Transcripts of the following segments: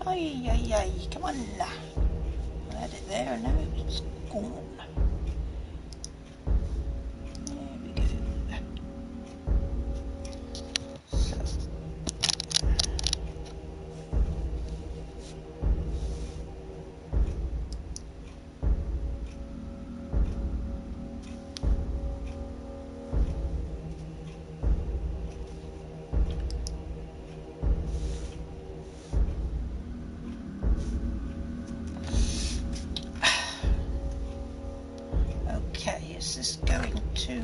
Ay, ay, ay, come on. I had it there and now it's gone. There we go. So. Okay, is this going to...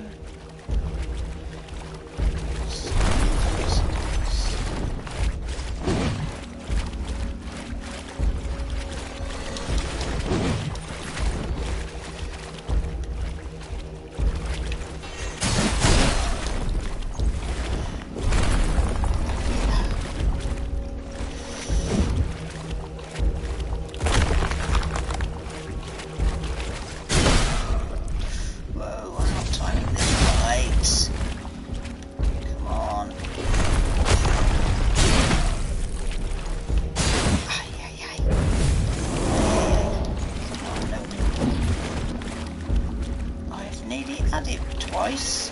had it twice.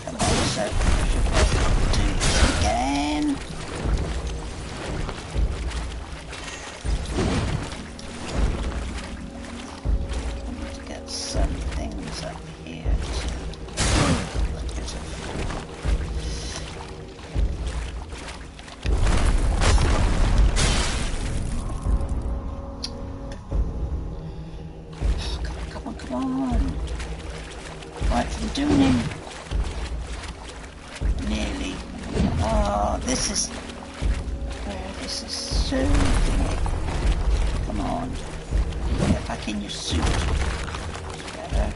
Come on, so I should be able to do this again. I need to get some things up here Come on. Right, from doing him nearly. Oh, this is so thingy. Come on. Get back in your suit. Better.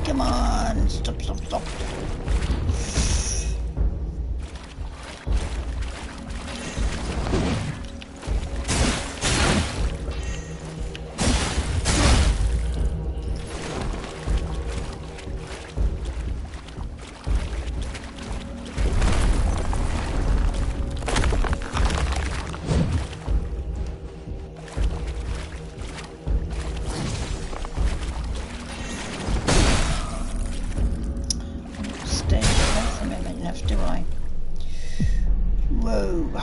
Come on, stop. Do I? Whoa.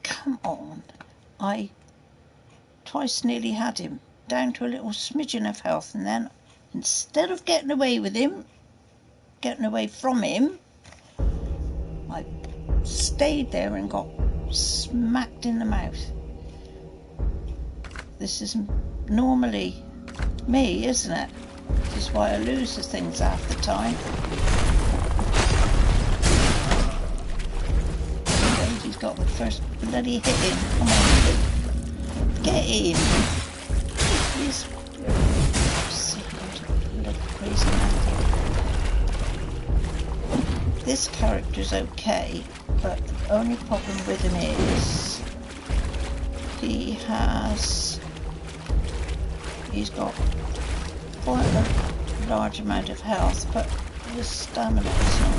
Come on. I twice nearly had him, down to a little smidgen of health, and then instead of getting away from him, stayed there and got smacked in the mouth. This is normally me, isn't it? This is why I lose the things half the time. He's got the first bloody hit in. Come on, get in. He's bloody crazy man. This character's okay, but the only problem with him is he's got quite a large amount of health, but his stamina is not.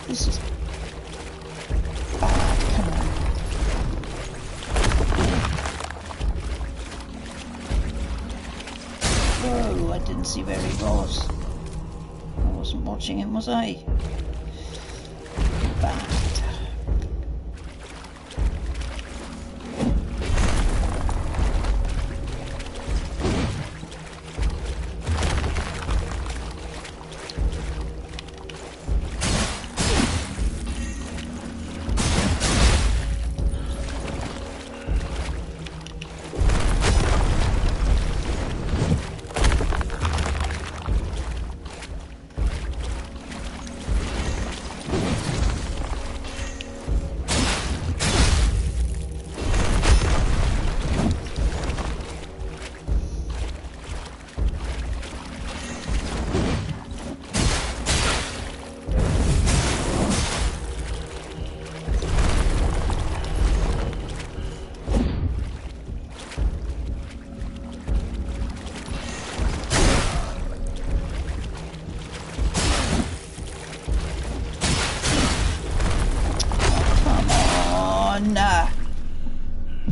This is bad, come on. Whoa, I didn't see where he was. I wasn't watching him, was I? Bad.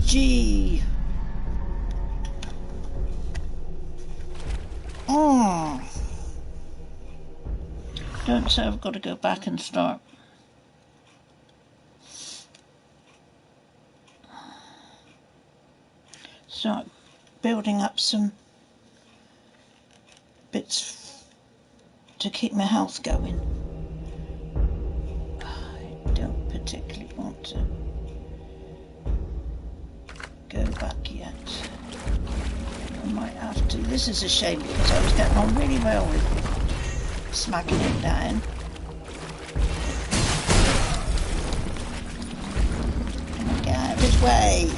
Gee. Oh. Don't say I've got to go back and start. Start building up some bits to keep my health going. I don't particularly want to go back yet. I might have to. This is a shame because I was getting on really well with smacking him down. Get out of his way.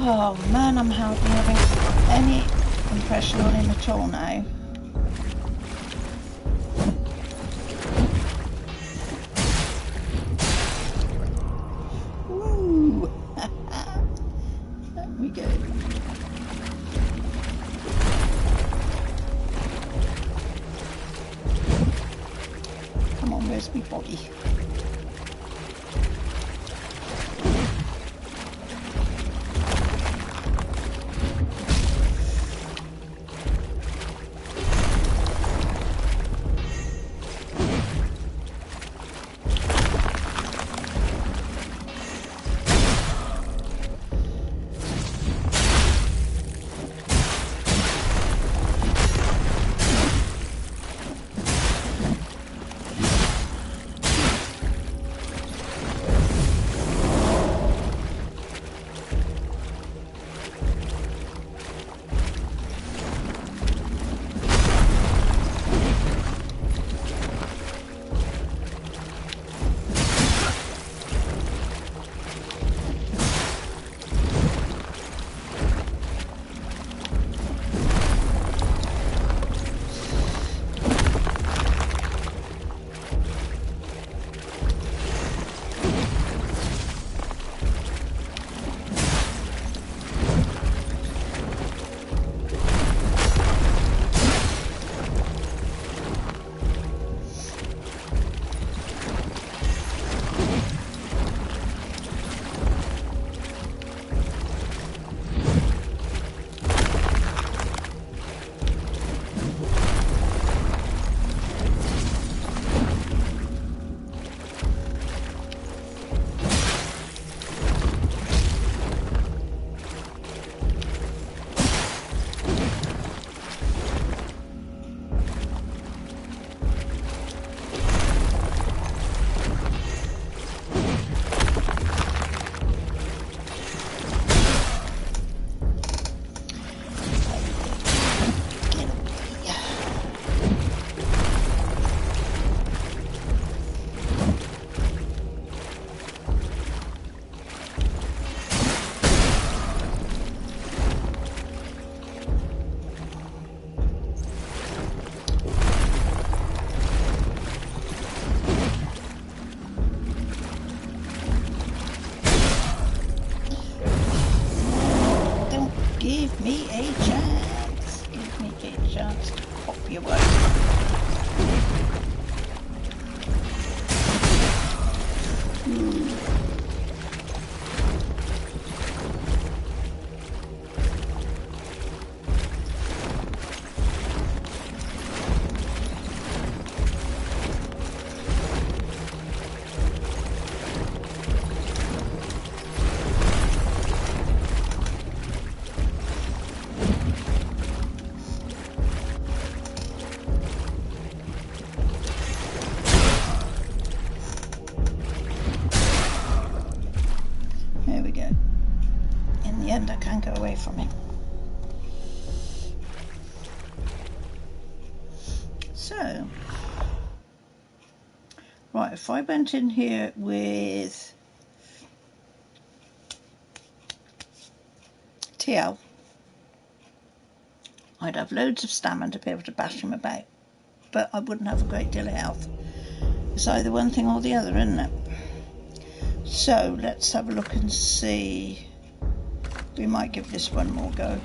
Oh man, I'm hardly having any impression on him at all now. Woo! There we go. Come on, where's my body? Give me a chance. Give me a chance to pop your way. I can't go away from him. So, right, if I went in here with TL, I'd have loads of stamina to be able to bash him about, but I wouldn't have a great deal of health. It's either one thing or the other, isn't it? So let's have a look and see. We might give this one more go.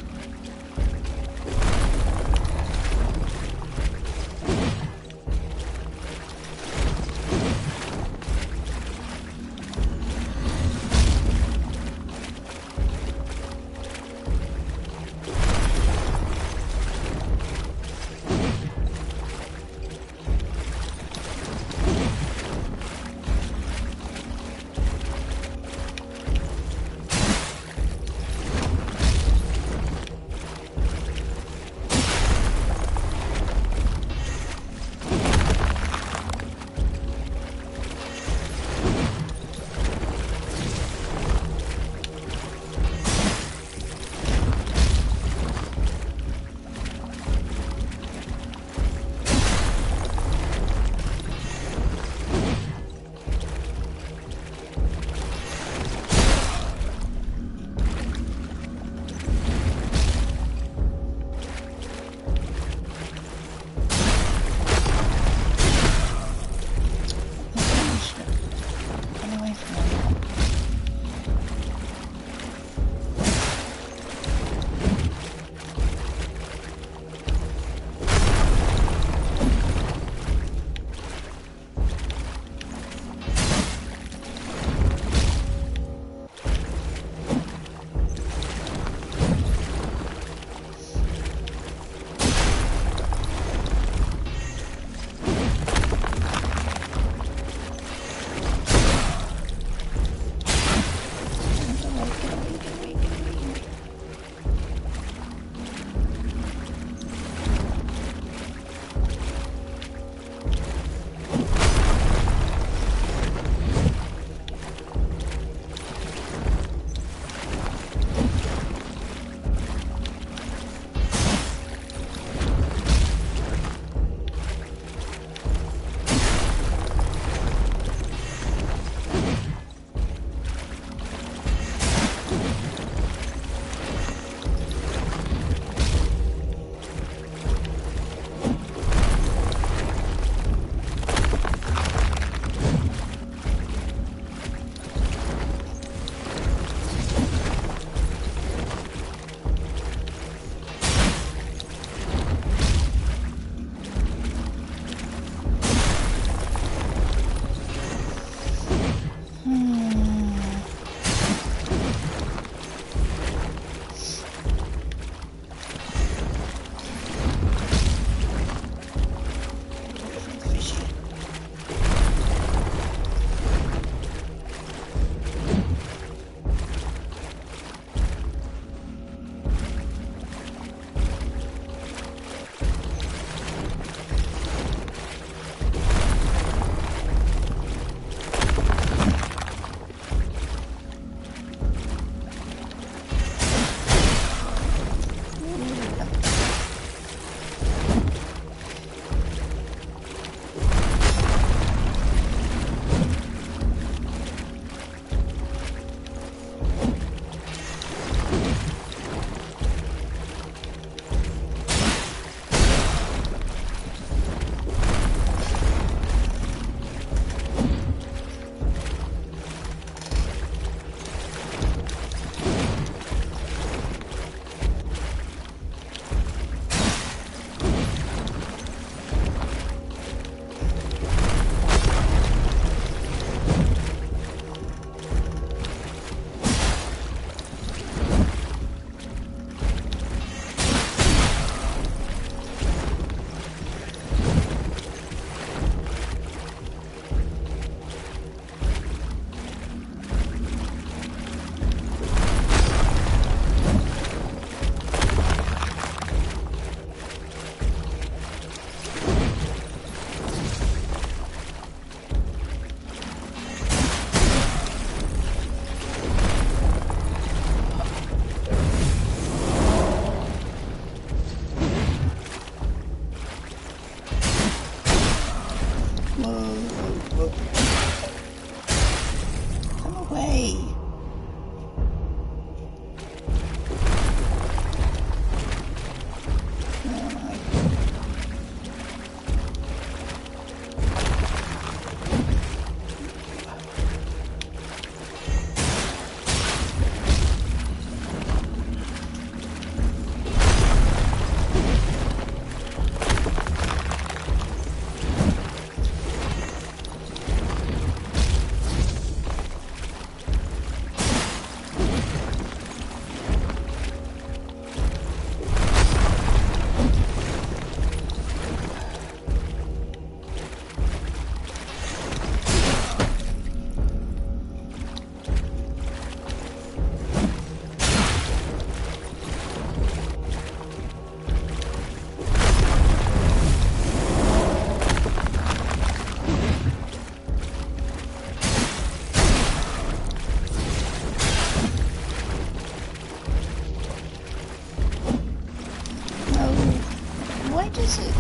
does it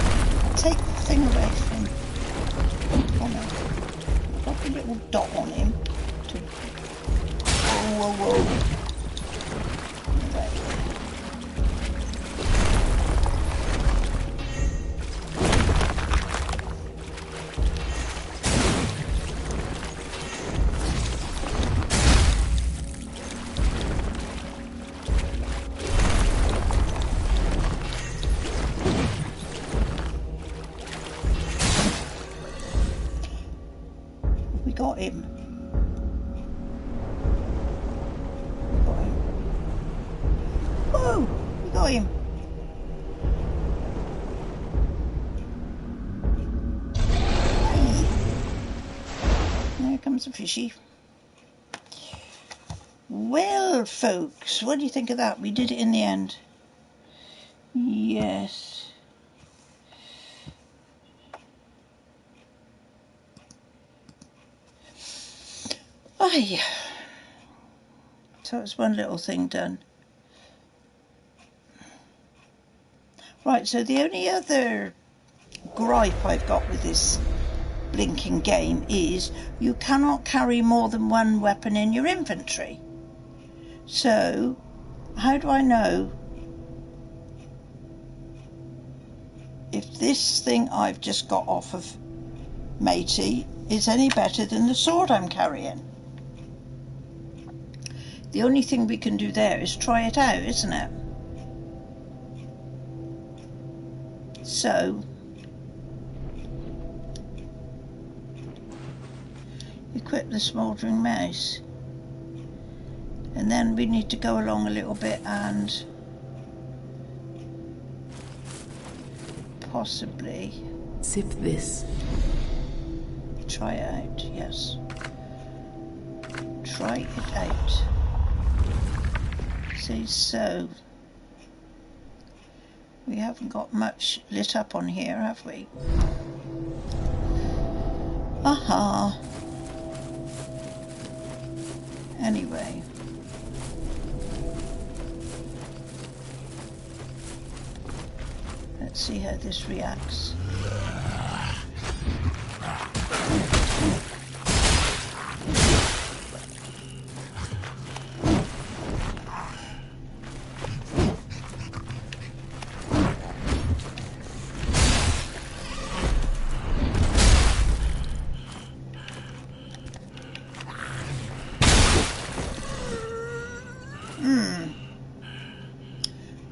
take the thing away from... Oh no. I've got a little dot on him to... Whoa, whoa, whoa. We got him. Whoa! We got him. Hey. There comes the fishy. Well, folks, what do you think of that? We did it in the end. Yes. Aye. So it's one little thing done. Right, so the only other gripe I've got with this blinking game is you cannot carry more than one weapon in your inventory. So how do I know if this thing I've just got off of Matey is any better than the sword I'm carrying? The only thing we can do there is try it out, isn't it? So equip the smouldering mace, and then we need to go along a little bit and possibly sip this. Try it out, yes. Try it out. See, so we haven't got much lit up on here, have we? Aha. Anyway. Let's see how this reacts.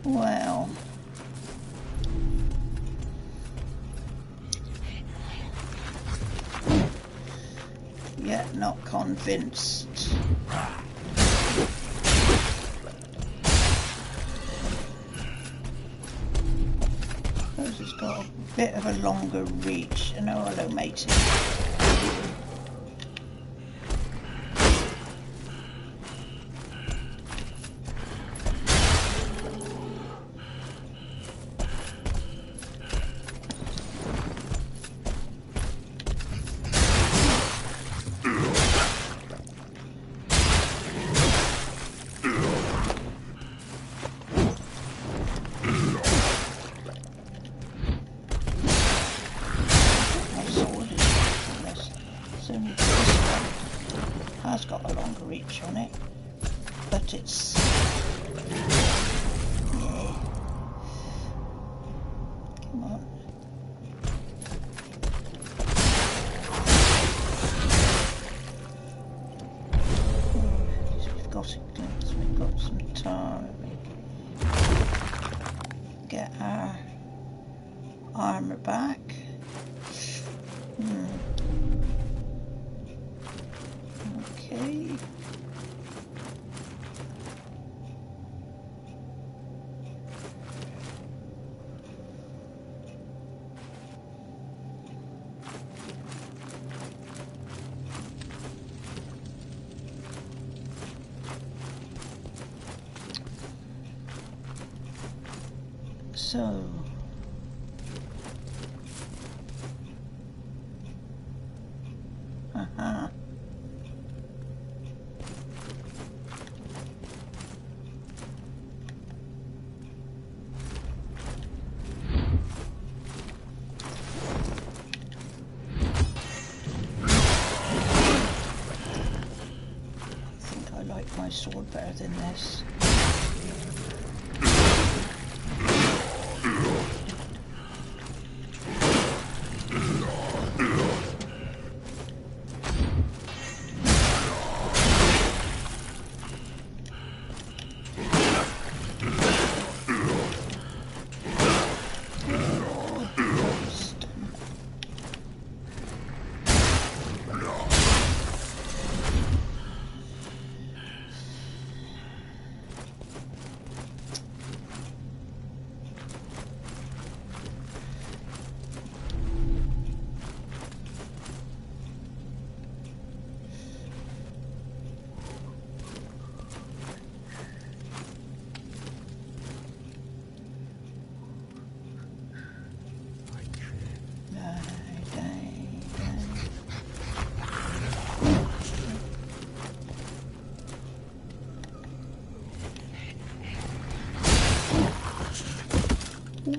Well, yet not convinced. Suppose it's got a bit of a longer reach. And oh, hello, matey. Has got a longer reach on it, but it's yeah. Come on. We've got it, glimpse. We've got some time. Get our armour back. Okay. So my sword better than this.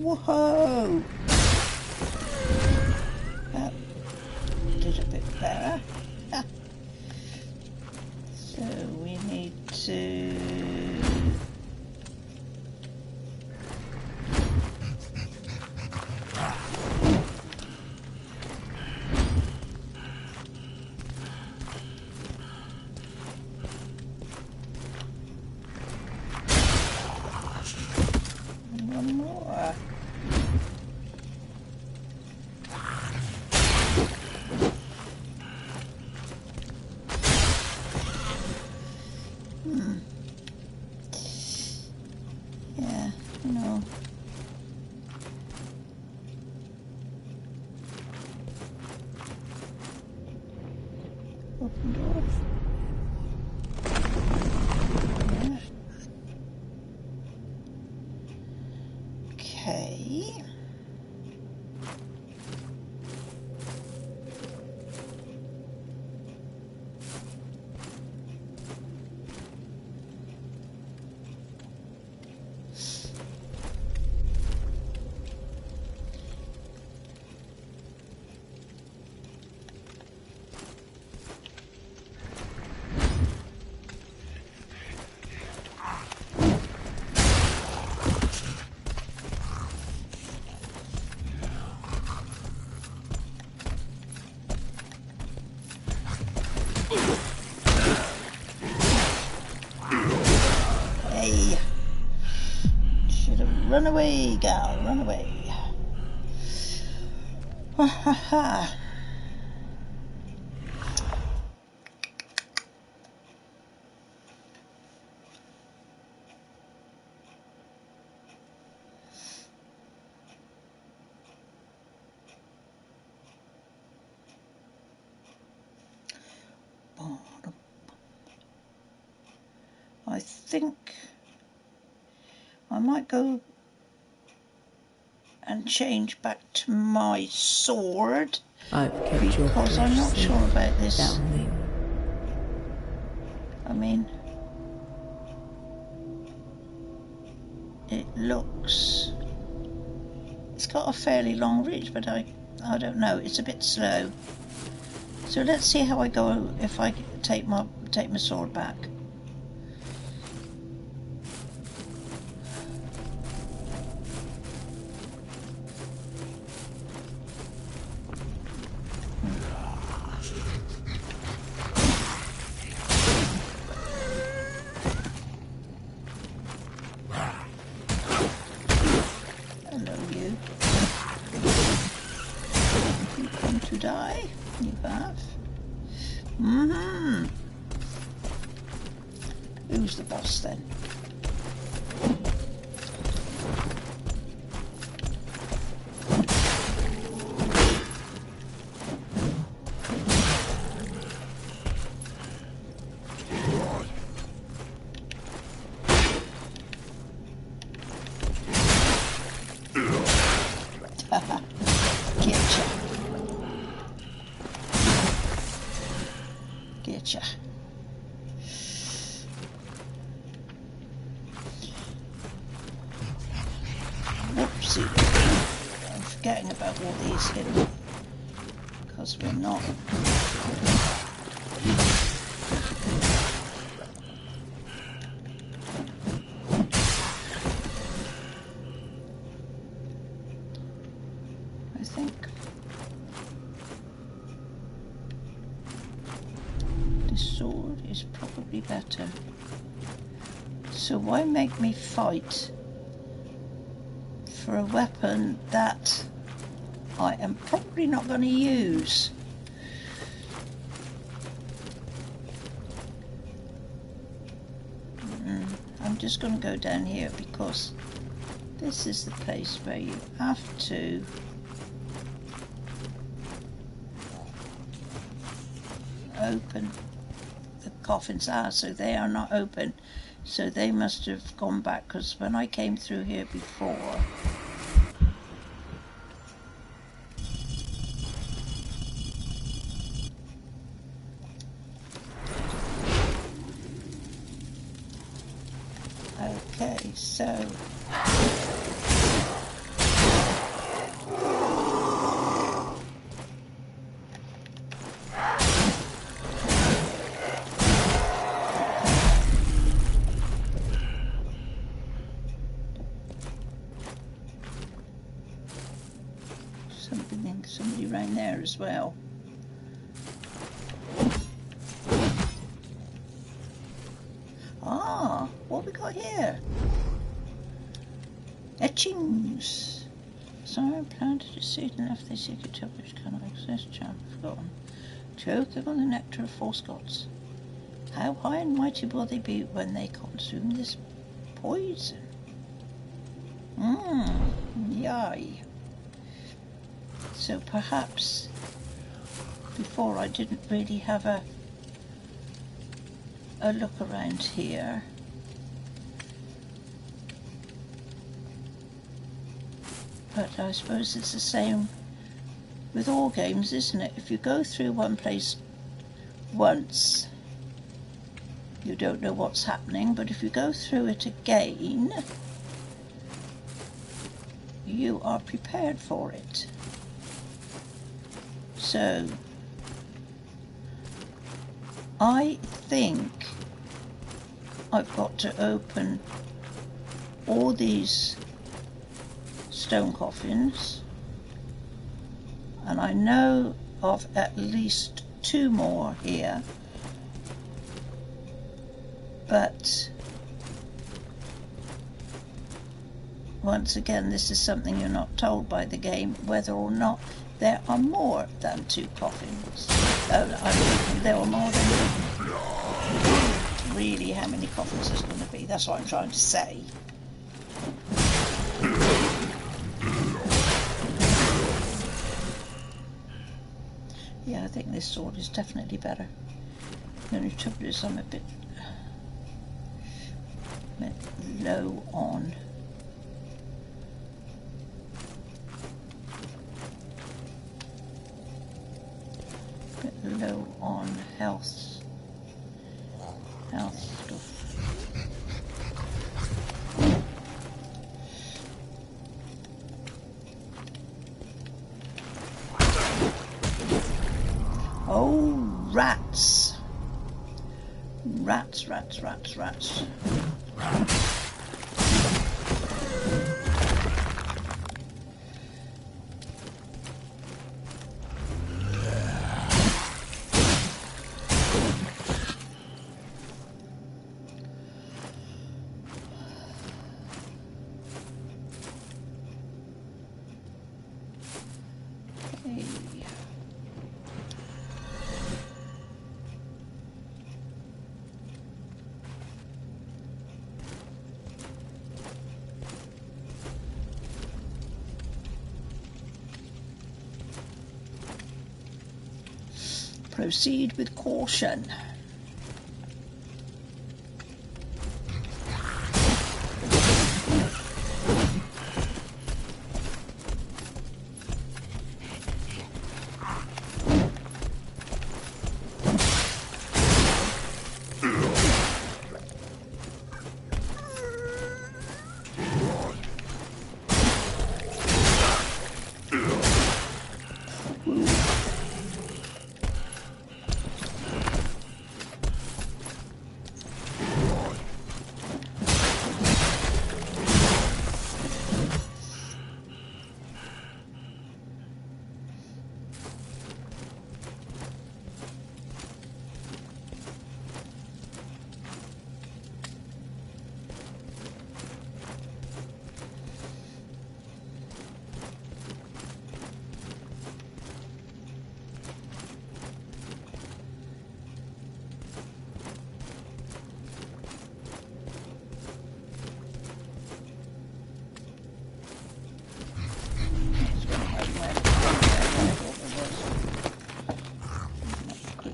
Whoa! That did a bit better. So we need to... one more. Yeah, no. Open door. Yeah. Okay. Hey, should have run away, gal, run away. Ha ha ha. I think I might go and change back to my sword because I'm not sure about this. I mean, it looks, it's got a fairly long reach, but I don't know, it's a bit slow. So let's see how I go if I take my sword back. Hello, you. You come to die? You have. Mm-hmm. Who's the boss then? Getcha. Whoopsie. I'm forgetting about all these hidden because we're not. I think this sword is probably better. So why make me fight for a weapon that I am probably not going to use? I'm just going to go down here because this is the place where you have to open the coffins. So they are not open, so they must have gone back, because when I came through here before, okay, so somebody around there as well. Ah, what we got here? Etchings. Someone planted a seed and left their secret tip which cannot exist. Charm forgotten. Choking on the nectar of false gods. How high and mighty will they be when they consume this poison? Yay. So perhaps before I didn't really have a look around here. But I suppose it's the same with all games, isn't it? If you go through one place once, you don't know what's happening, but if you go through it again, you are prepared for it. So I think I've got to open all these stone coffins, and I know of at least 2 more here, but once again, this is something you're not told by the game, whether or not there are more than 2 coffins. There are more than 2. Really, how many coffins is going to be? That's what I'm trying to say. Yeah, I think this sword is definitely better. The only trouble is I'm a bit low on health stuff. Oh, rats. Rats. Proceed with caution.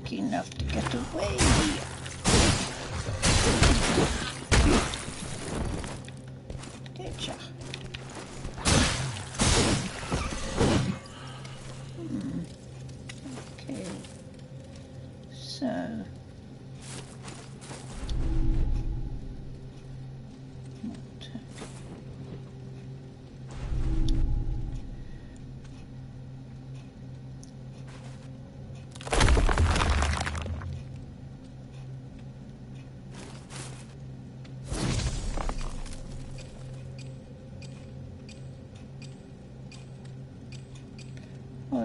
Enough to get away. Getcha. Okay. So.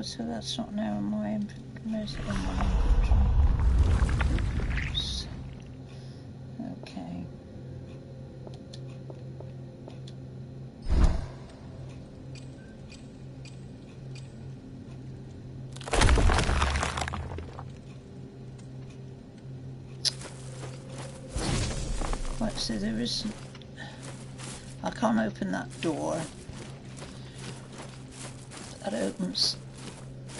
Oh, so that's not now in my inventory. Where's it in my inventory? Oops. Okay. Right, so there isn't... I can't open that door. That opens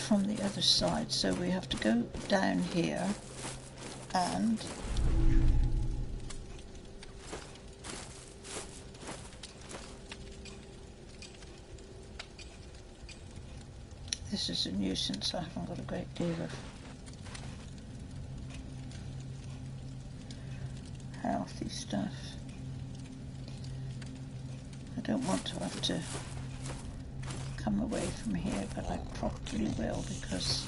from the other side, so we have to go down here and this is a nuisance. I haven't got a great deal of healthy stuff. I don't want to have to come away from here, but I probably will, because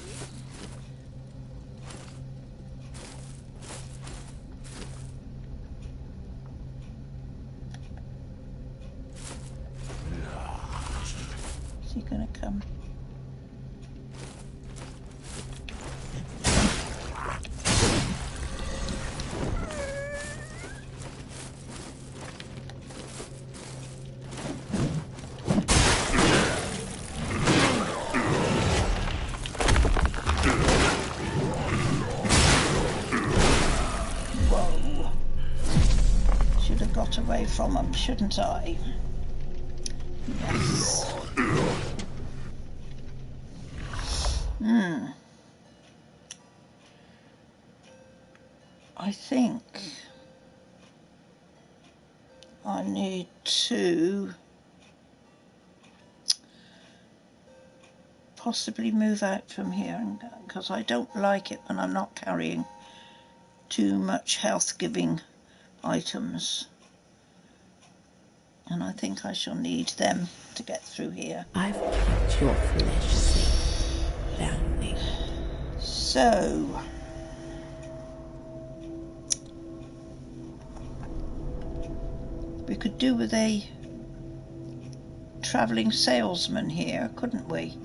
is he gonna come? Away from them, shouldn't I? Yes. I think I need to possibly move out from here, because I don't like it when I'm not carrying too much health-giving items. And I think I shall need them to get through here. I've kept your flesh safe, Granni. So, we could do with a travelling salesman here, couldn't we?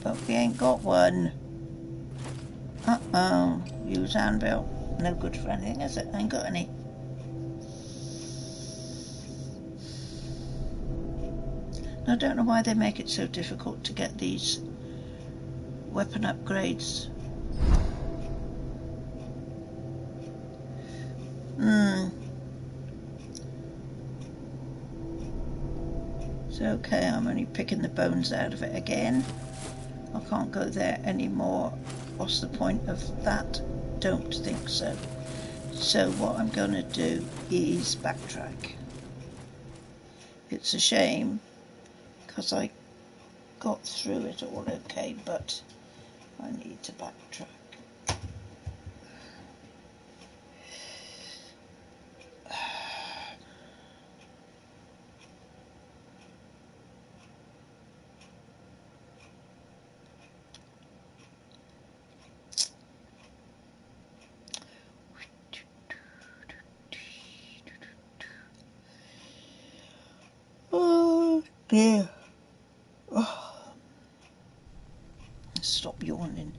But we ain't got one. Uh-oh. Use anvil. No good for anything, is it? Ain't got any. I don't know why they make it so difficult to get these weapon upgrades. It's okay, I'm only picking the bones out of it again. I can't go there anymore. What's the point of that? Don't think so. So what I'm going to do is backtrack. It's a shame, because I got through it all okay, but I need to backtrack. Oh dear. Oh. Stop yawning.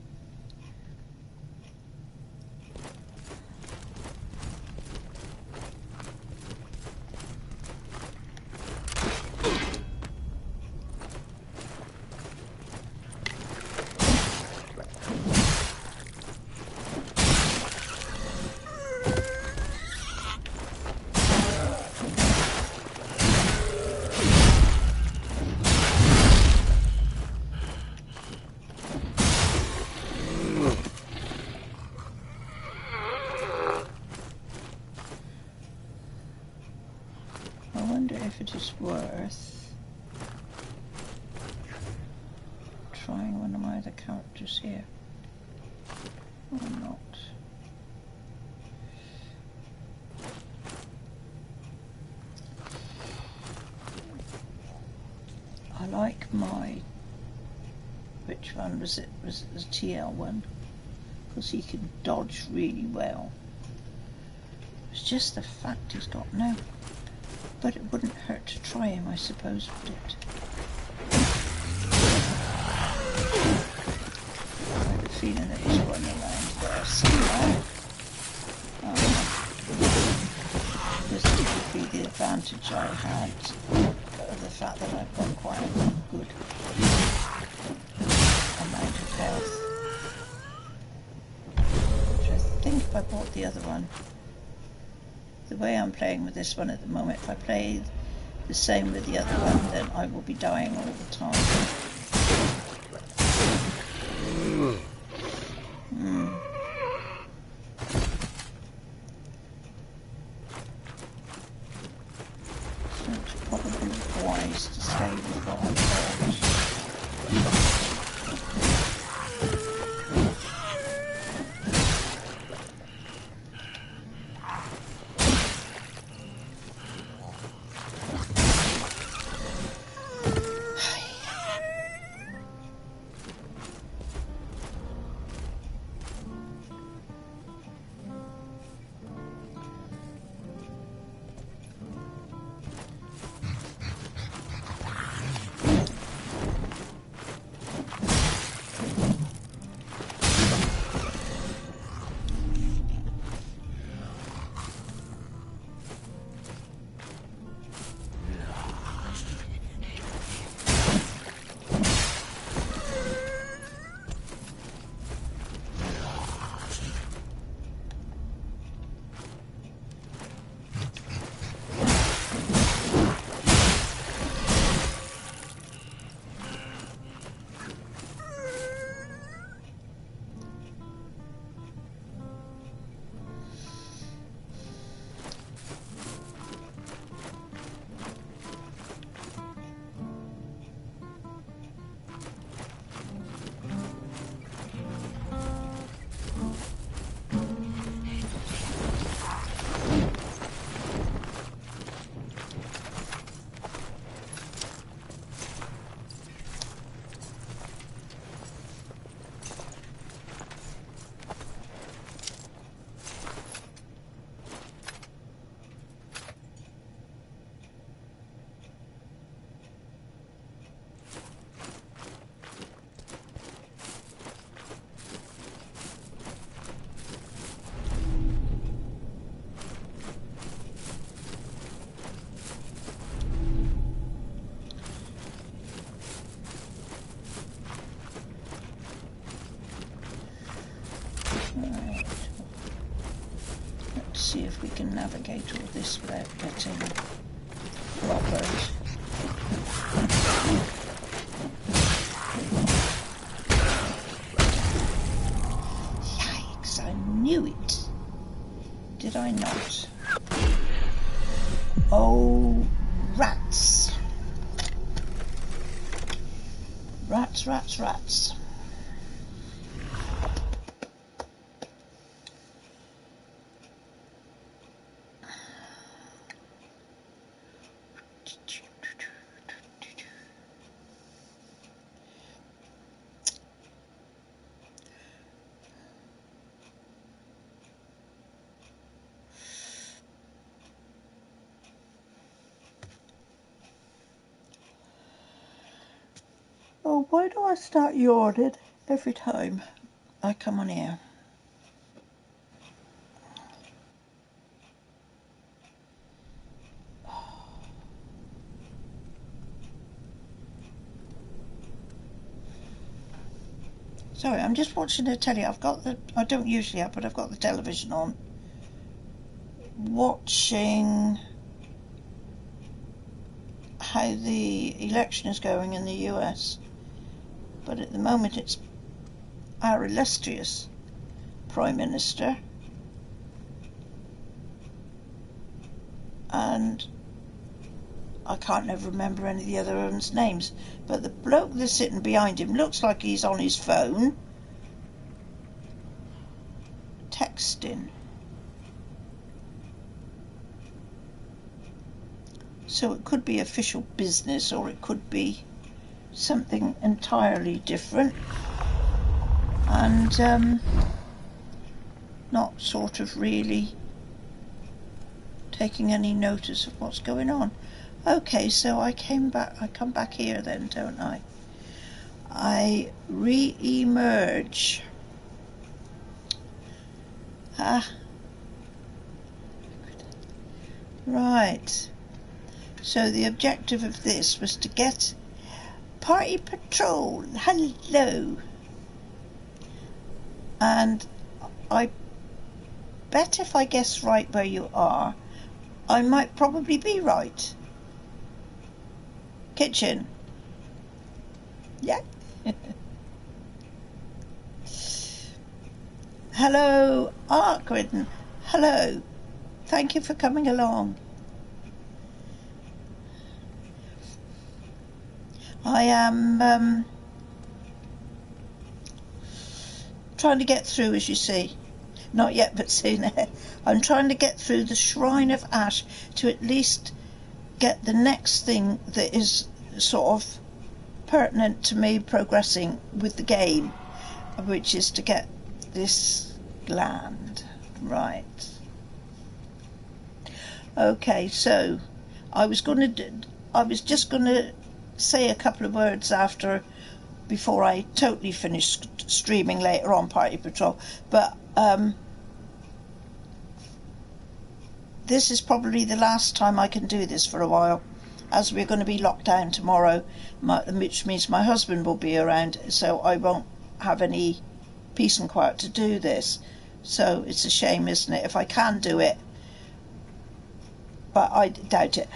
If it is worth trying one of my other characters here or not. I like my, which one was it? Was it the TL one? Because he can dodge really well. It's just the fact he's got no. But it wouldn't hurt to try him, I suppose, would it? feeling it was running around there somewhere. This would be the advantage I had of the fact that I've got quite a good amount of health. Which I think if I bought the other one, the way I'm playing with this one at the moment, if I play the same with the other one, then I will be dying all the time. So it's probably wise to stay with what I've got. See if we can navigate all this without getting clobbered. Yikes, I knew it. Did I not? Oh, rats. Rats, rats, rats. Oh, why do I start yawning every time I come on here? Sorry, I'm just watching the telly. I don't usually have, but I've got the television on. Watching how the election is going in the US. But at the moment it's our illustrious Prime Minister. And I can't never remember any of the other ones' names. But the bloke that's sitting behind him looks like he's on his phone. Texting. So it could be official business or it could be something entirely different. And not sort of really taking any notice of what's going on. Okay, so I come back here then, don't I? I re-emerge Ah. Right. So the objective of this was to get Party Patrol. Hello. And I bet if I guess right where you are, I might probably be right. Kitchen. Yeah. Hello, Arkridden. Hello. Thank you for coming along. I am trying to get through, as you see. Not yet, but soon. I'm trying to get through the Shrine of Ash to at least get the next thing that is sort of pertinent to me progressing with the game, which is to get this gland. Right. Okay, so I was just going to say a couple of words before I totally finish streaming later on Party Patrol, but this is probably the last time I can do this for a while, as we're going to be locked down tomorrow, which means my husband will be around, so I won't have any peace and quiet to do this. So it's a shame, isn't it? If I can do it, but I doubt it.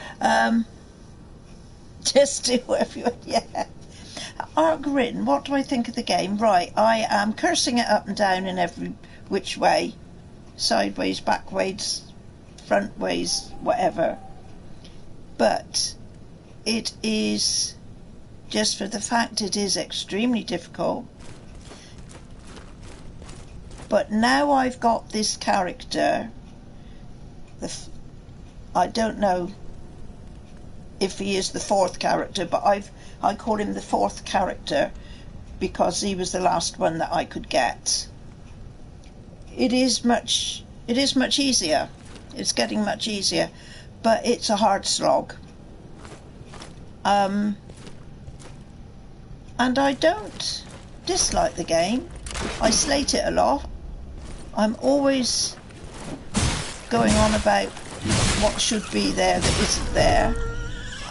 Just do whatever you want. Yeah. Arkridden, what do I think of the game? Right, I am cursing it up and down in every which way, sideways, backways, front ways, whatever. But it is, just for the fact it is extremely difficult. But now I've got this character, I don't know if he is the fourth character, but I call him the fourth character because he was the last one that I could get. It is much easier. It's getting much easier, but it's a hard slog. And I don't dislike the game. I slate it a lot. I'm always going on about what should be there that isn't there,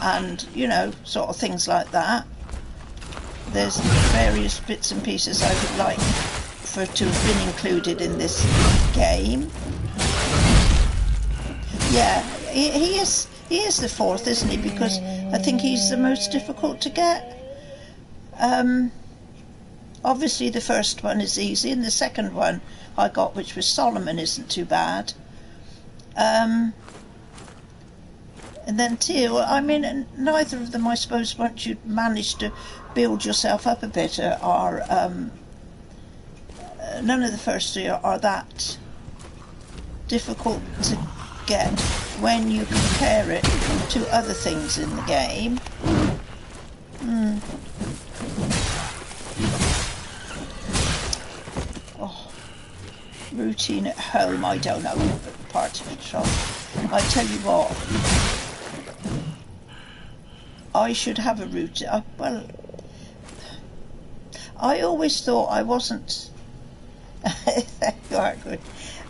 and sort of things like that. There's various bits and pieces I would like to have been included in this game. Yeah, he is the fourth, isn't he? Because I think he's the most difficult to get. Obviously the first one is easy, and the second one I got, which was Solomon, isn't too bad. And then Teal, I mean, neither of them, I suppose, once you manage to build yourself up a bit, are none of the first three are that difficult to get when you compare it to other things in the game. Oh, routine at home, I don't know, but Party Patrol. I tell you what, I should have a routine. Well, I always thought I wasn't. You are good.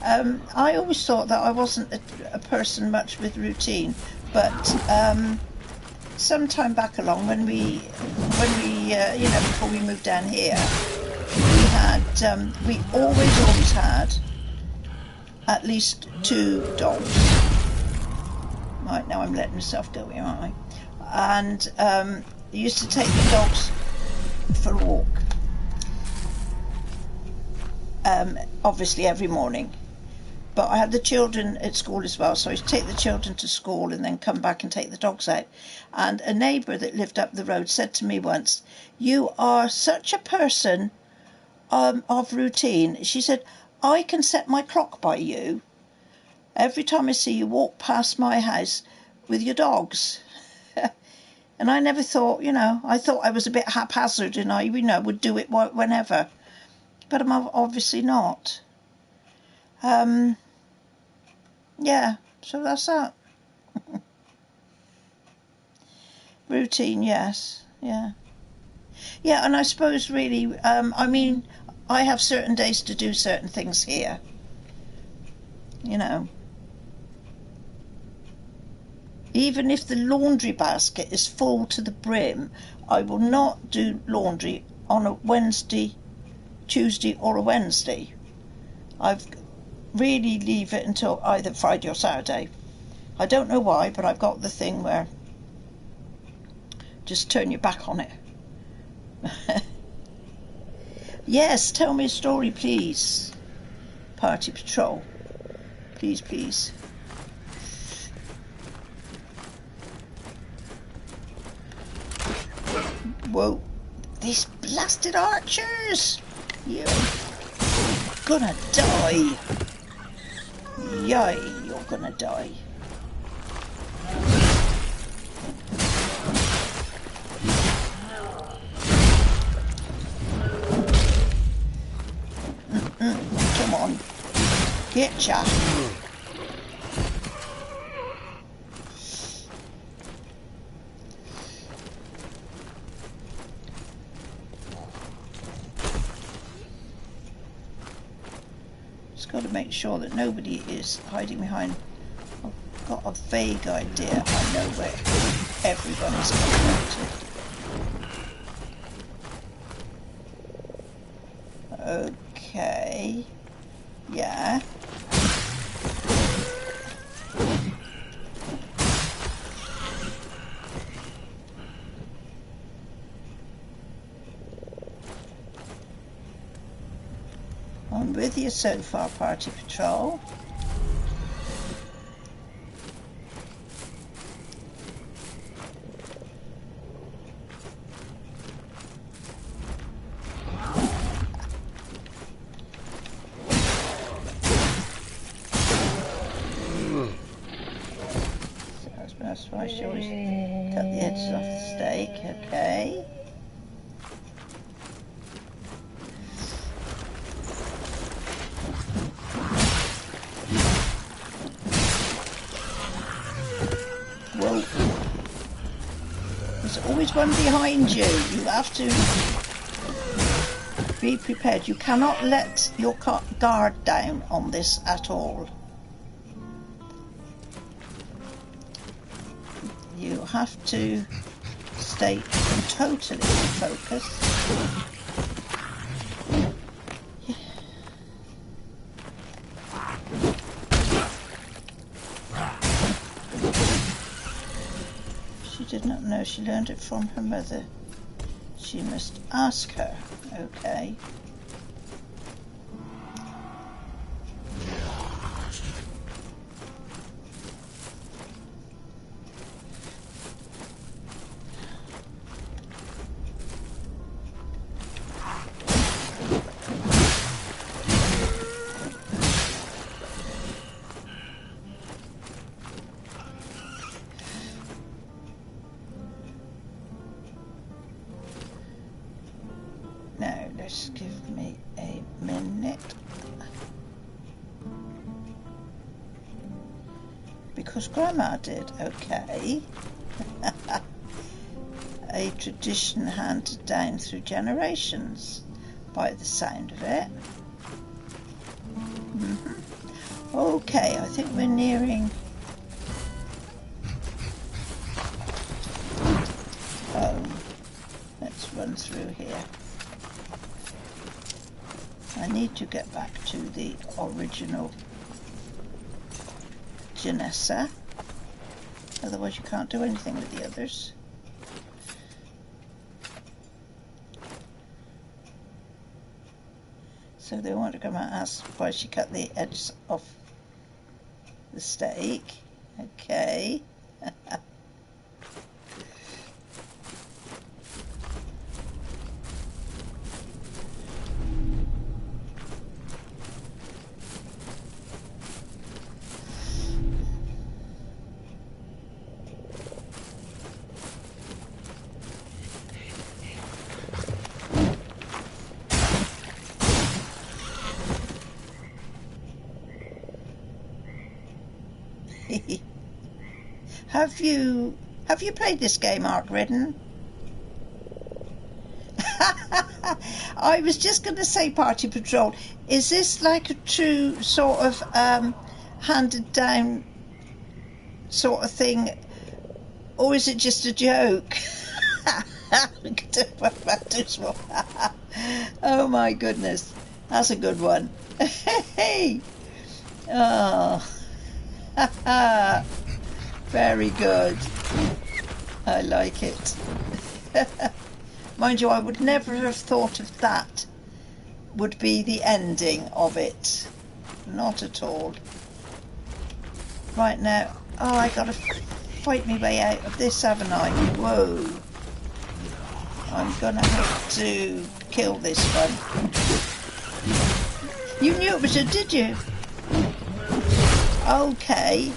I always thought that I wasn't a person much with routine, but some time back along, when we before we moved down here, we always had at least 2 dogs. Right, now I'm letting myself go here, aren't I? And used to take the dogs for a walk. Obviously every morning, but I had the children at school as well, so I used to take the children to school and then come back and take the dogs out. And a neighbour that lived up the road said to me once, "You are such a person of routine." She said, "I can set my clock by you every time I see you walk past my house with your dogs." And I never thought, I thought I was a bit haphazard and I, would do it whenever. But I'm obviously not. Yeah, so that's that. Routine, yes, yeah. Yeah, and I suppose really, I mean, I have certain days to do certain things here. you know. Even if the laundry basket is full to the brim, I will not do laundry on a Wednesday, Tuesday or a Wednesday. I've really leave it until either Friday or Saturday. I don't know why, but I've got the thing where just turn your back on it. Yes, tell me a story, please. Party Patrol. Please, please. Whoa. These blasted archers! You're gonna die. Yay, you're gonna die. Come on. Getcha. Just got to make sure that nobody is hiding behind. I've got a vague idea. I know where everybody's going to. Okay. Yeah. I'm with you so far, Party Patrol. That's why she always cut the edges off the steak. Okay. Whoa. There's always one behind you. You have to be prepared. You cannot let your guard down on this at all. You have to stay totally focused. Yeah. She did not know. She learned it from her mother. She must ask her. Okay. Now, let's give me a minute. Because Grandma did, okay. A tradition handed down through generations, by the sound of it. Okay, I think we're nearing home. Let's run through here. I need to get back to the original Janessa, otherwise you can't do anything with the others. So they want to come out and ask why she cut the edges off the steak. Okay. Have you played this game, Arc Ridden? I was just going to say, Party Patrol, is this like a true sort of handed down sort of thing, or is it just a joke? Oh my goodness, that's a good one. Hey, oh, very good. I like it. Mind you, I would never have thought of that would be the ending of it. Not at all. Right now, oh, I gotta fight my way out of this, haven't I? Whoa. I'm gonna have to kill this one. You knew it was a, did you? Okay.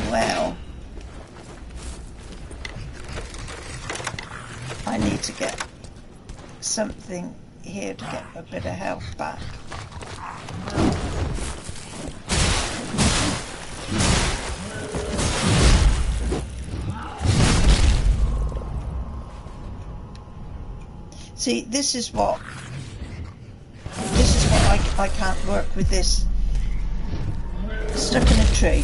Well. I need to get something here to get a bit of health back. See, this is what I can't work with this. Stuck in a tree.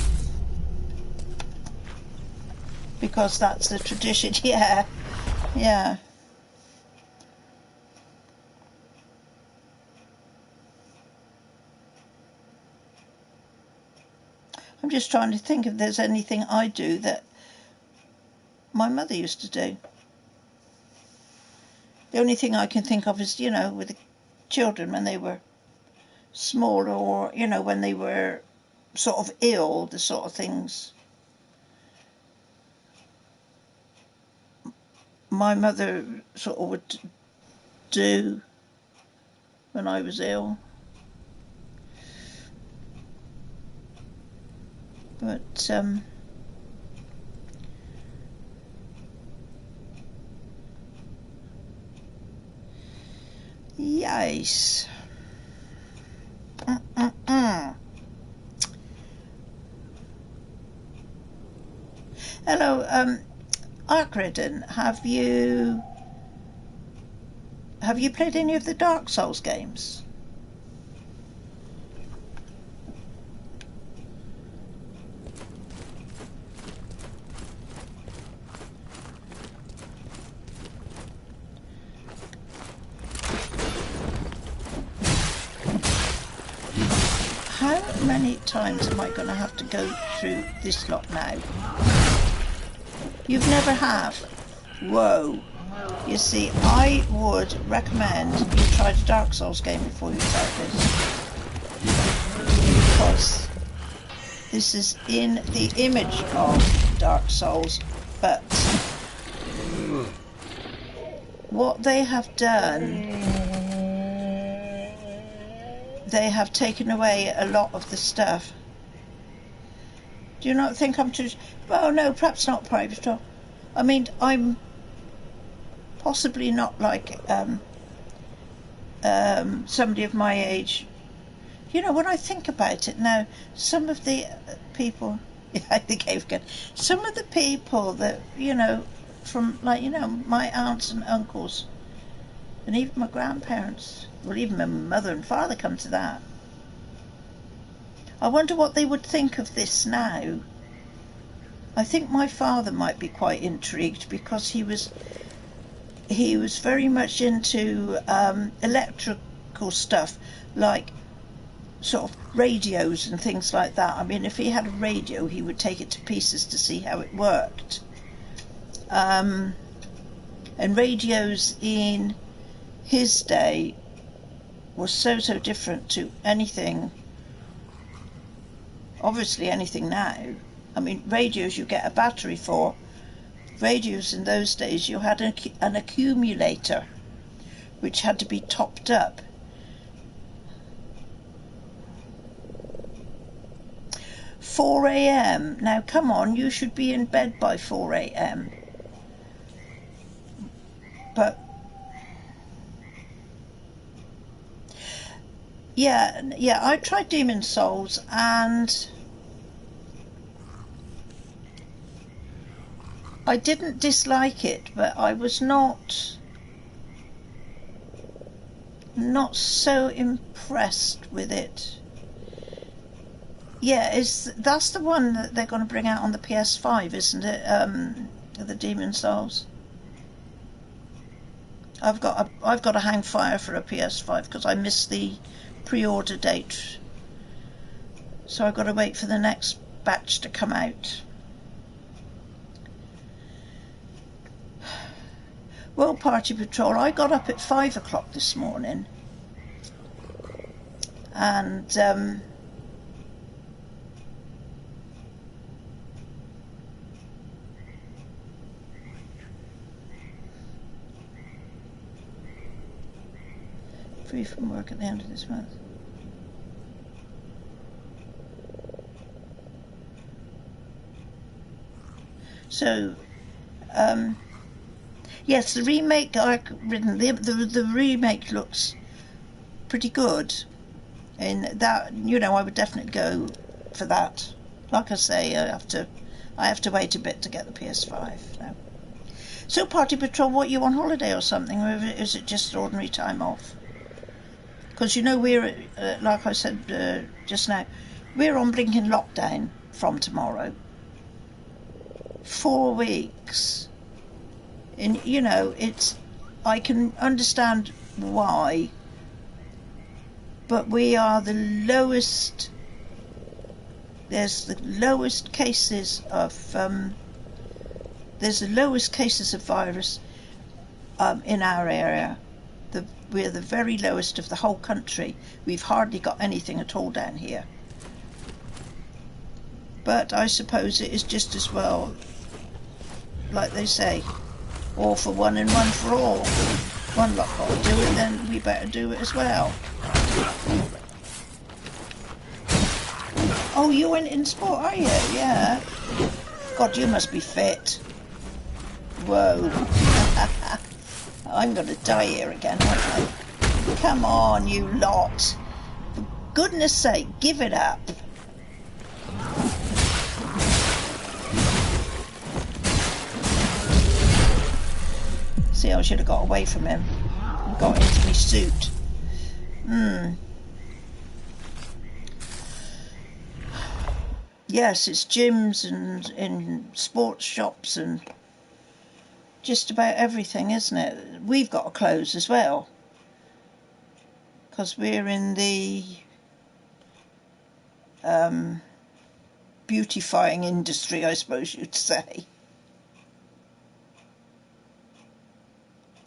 Because that's the tradition. Yeah. Yeah. I'm just trying to think if there's anything I do that my mother used to do. The only thing I can think of is, you know, with the children when they were small, or, you know, when they were sort of ill, the sort of things my mother sort of would do when I was ill. But yes. Hello, Hadern, have you played any of the Dark Souls games? How many times am I going to have to go through this lot now? You've never have? Whoa. You see, I would recommend you try the Dark Souls game before you start this. Because this is in the image of Dark Souls, but what they have done, they have taken away a lot of the stuff. Do you not think I'm too... Well, no, perhaps not private. I mean, I'm possibly not like somebody of my age. You know, when I think about it now, some of the people... Yeah, the cave gun. Some of the people that, you know, from, like, you know, my aunts and uncles, and even my grandparents, well, even my mother and father come to that. I wonder what they would think of this now. I think my father might be quite intrigued because he was very much into electrical stuff, like sort of radios and things like that. I mean, if he had a radio, he would take it to pieces to see how it worked. And radios in his day was so different to anything, obviously anything now. I mean, radios you get a battery for. Radios in those days, you had an accumulator which had to be topped up. "4 a.m. Now come on, you should be in bed by 4 a.m. But yeah, I tried Demon Souls and I didn't dislike it, but I was not so impressed with it. Yeah, that's the one that they're going to bring out on the PS5, isn't it? The Demon Souls. I've got to hang fire for a PS5 because I missed the pre-order date, so I've got to wait for the next batch to come out. Well, Party Patrol, I got up at 5 o'clock this morning, and free from work at the end of this month. So, yes, the remake I've written, the remake looks pretty good. In that, you know, I would definitely go for that. Like I say, I have to wait a bit to get the PS5 now. So, Party Patrol, what, you on holiday or something, or is it just ordinary time off? Because you know we're, like I said just now, we're on blinking lockdown from tomorrow. 4 weeks. And, you know, I can understand why, but we are the lowest, there's the lowest cases of virus in our area. We're the very lowest of the whole country. We've hardly got anything at all down here. But I suppose it is just as well, like they say, all for one and one for all. One lot got to do it, then we better do it as well. Oh, you went in sport, are you? Yeah. God, you must be fit. Whoa. I'm going to die here again, aren't I? Come on, you lot. For goodness sake, give it up. See, I should have got away from him and got into my suit. Yes, it's gyms and in sports shops and just about everything, isn't it? We've got to close as well because we're in the beautifying industry, I suppose you'd say.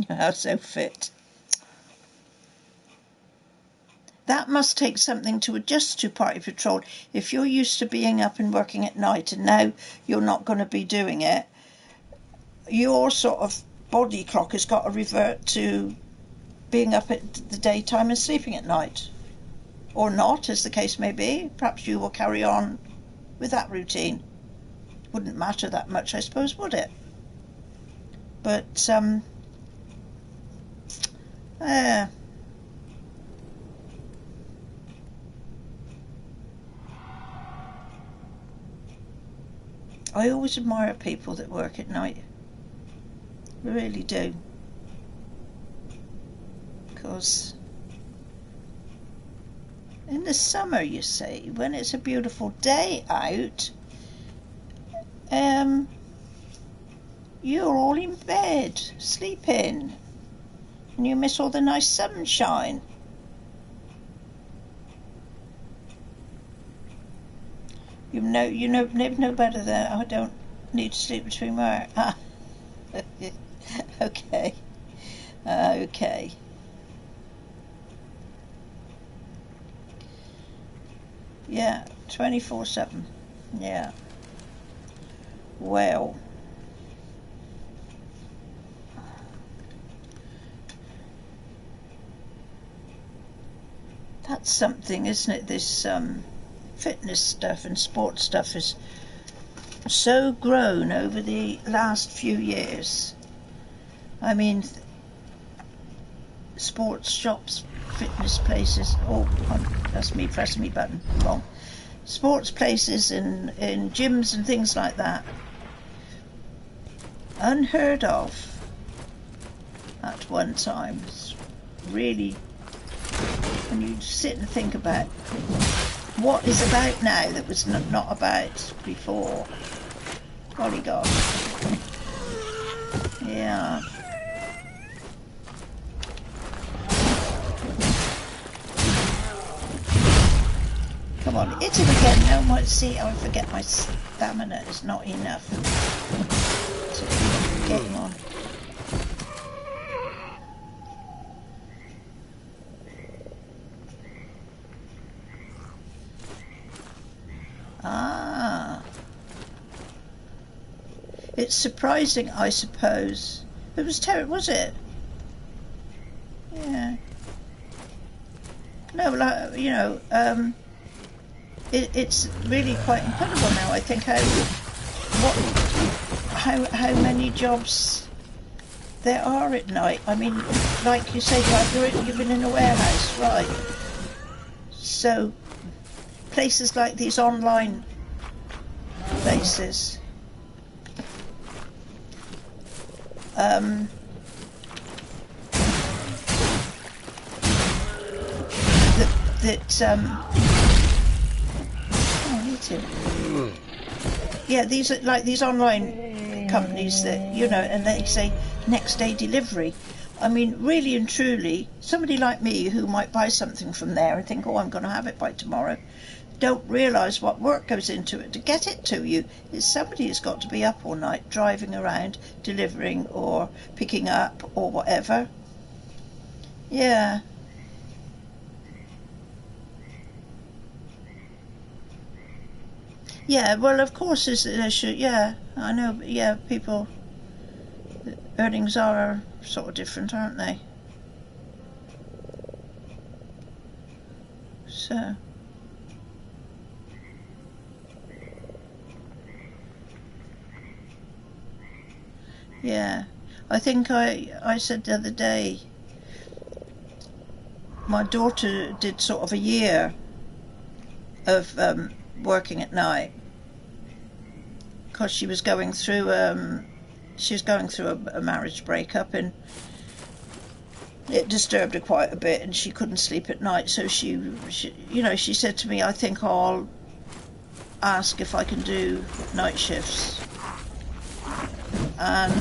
How so fit. That must take something to adjust to, Party Patrol. If you're used to being up and working at night and now you're not going to be doing it, your sort of body clock has got to revert to being up at the daytime and sleeping at night. Or not, as the case may be. Perhaps you will carry on with that routine. Wouldn't matter that much, I suppose, would it? But, I always admire people that work at night. I really do. Because in the summer, you see, when it's a beautiful day out, you're all in bed, sleeping, and you miss all the nice sunshine. You know better than I don't need to sleep between work. Ah. Okay. Okay. Yeah, 24/7. Yeah. Well. That's something, isn't it? This fitness stuff and sports stuff has so grown over the last few years. I mean, sports shops, fitness places, oh, that's me pressing my button, wrong. Sports places and gyms and things like that. Unheard of at one time. It's really, when you sit and think about what is about now that was not about before. Golly gosh. Yeah. Come on, hit him again. No more. See, I forget my stamina is not enough to get him on. Ah. It's surprising, I suppose. It was terrible, was it? Yeah. No, like, you know, it's really quite incredible now. I think how many jobs there are at night. I mean, like you said, you've been in a warehouse, right? So places like these online places. Yeah, these are like these online companies that, you know, and they say next day delivery. I mean, really and truly, somebody like me who might buy something from there and think, oh, I'm going to have it by tomorrow, don't realise what work goes into it to get it to you. Somebody has got to be up all night driving around, delivering or picking up or whatever. Yeah. Yeah, well, of course, yeah, I know, yeah, people, earnings are sort of different, aren't they? So, yeah, I think I said the other day, my daughter did sort of a year of working at night because she was going through a marriage breakup, and it disturbed her quite a bit, and she couldn't sleep at night. So she you know, she said to me, I think I'll ask if I can do night shifts. And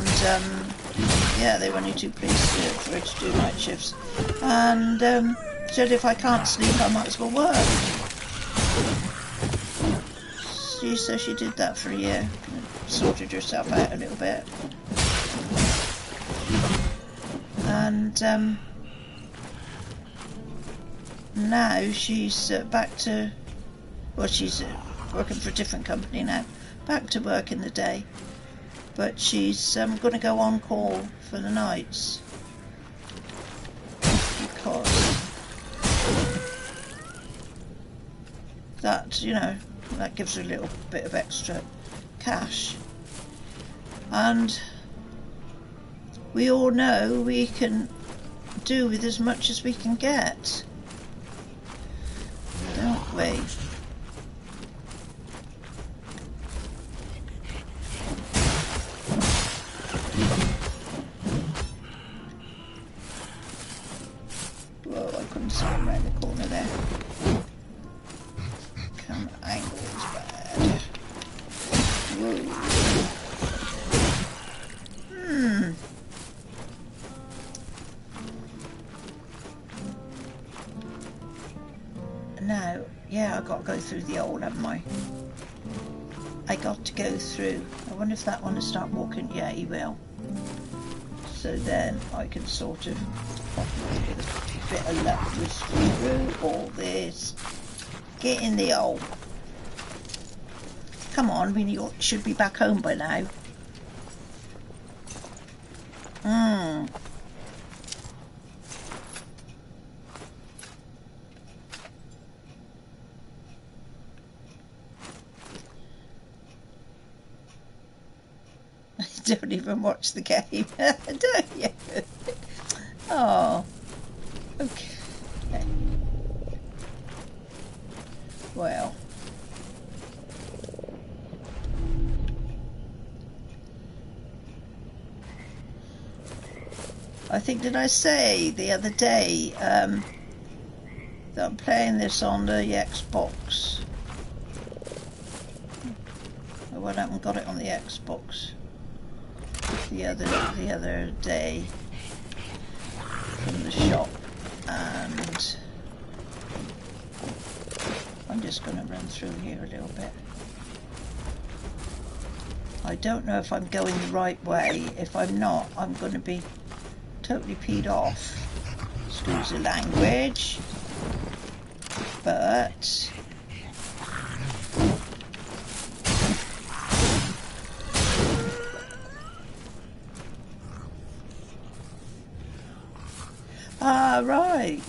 yeah, they were only too pleased for her to do night shifts. And said if I can't sleep, I might as well work. So she did that for a year, sorted herself out a little bit. And now she's back to, well, she's working for a different company now, back to work in the day, but she's going to go on call for the nights because that, you know, that gives her a little bit of extra cash. And we all know we can do with as much as we can get, don't we? Whoa, I couldn't see him around the corner there. Camera angle is bad. Whoa. Now, yeah, I've got to go through the old, haven't I? I got to go through. I wonder if that one will start walking. Yeah, he will. So then I can sort of, with a bit of luck, whisk through all this. Get in the hole. Come on, you should be back home by now. Don't even watch the game, don't you? Oh, okay. Well, I think, did I say the other day that I'm playing this on the Xbox. Oh, well, I haven't got it on the Xbox the other day from the shop, and I'm just going to run through here a little bit. I don't know if I'm going the right way. If I'm not, I'm going to be totally peed off. Excuse the language. But right.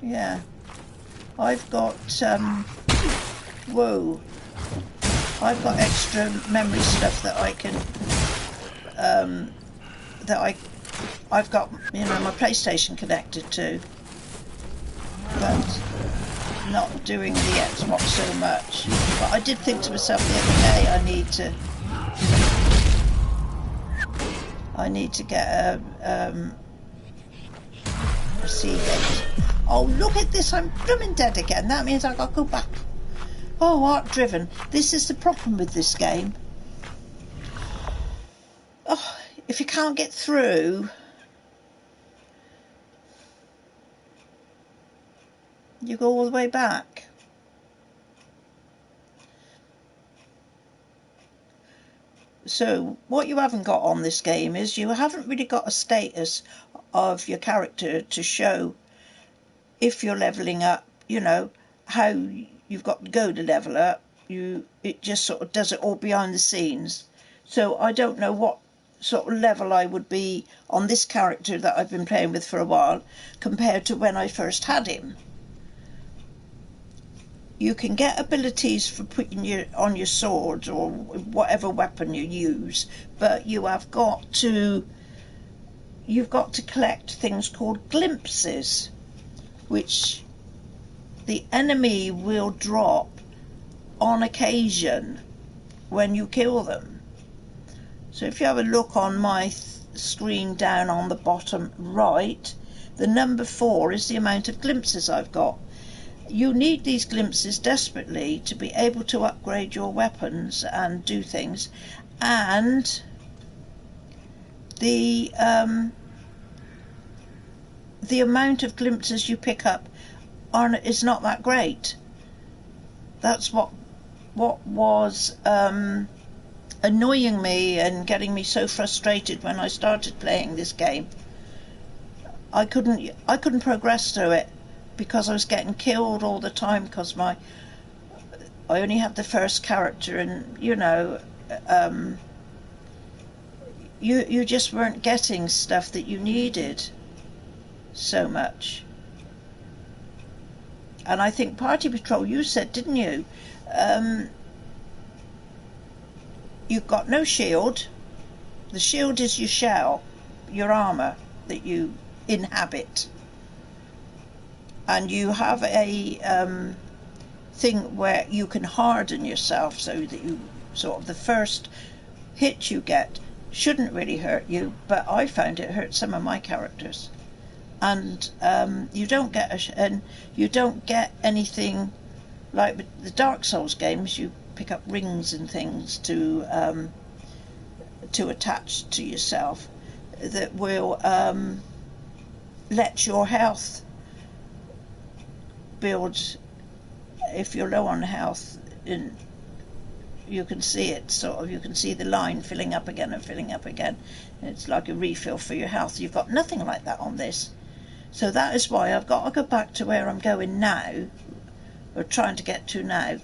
Yeah. I've got whoa. I've got extra memory stuff that I can I've got, you know, my PlayStation connected to, but not doing the Xbox so much. But I did think to myself the other day, I need to get a Seagate. Oh, look at this! I'm blooming dead again. That means I got to go back. Oh, art driven. This is the problem with this game. Oh, if you can't get through, you go all the way back. So what you haven't got on this game is you haven't really got a status of your character to show if you're leveling up, you know, how you've got to go to level up. It just sort of does it all behind the scenes. So I don't know what sort of level I would be on this character that I've been playing with for a while compared to when I first had him. You can get abilities for putting on your sword or whatever weapon you use, but you've got to collect things called glimpses, which the enemy will drop on occasion when you kill them. So if you have a look on my screen down on the bottom right, the number 4 is the amount of glimpses I've got. You need these glimpses desperately to be able to upgrade your weapons and do things, and the amount of glimpses you pick up is not that great. That's what was annoying me and getting me so frustrated when I started playing this game. I couldn't progress through it because I was getting killed all the time because I only had the first character, and you know, you just weren't getting stuff that you needed so much. And I think Party Patrol, you said, didn't you? You've got no shield. The shield is your shell, your armour that you inhabit. And you have a thing where you can harden yourself so that you sort of the first hit you get shouldn't really hurt you, but I found it hurt some of my characters. And you don't get anything like with the Dark Souls games. You pick up rings and things to attach to yourself that will let your health build. If you're low on health, you can see it sort of. You can see the line filling up again and filling up again. It's like a refill for your health. You've got nothing like that on this. So that is why I've got to go back to where I'm going now, or trying to get to now,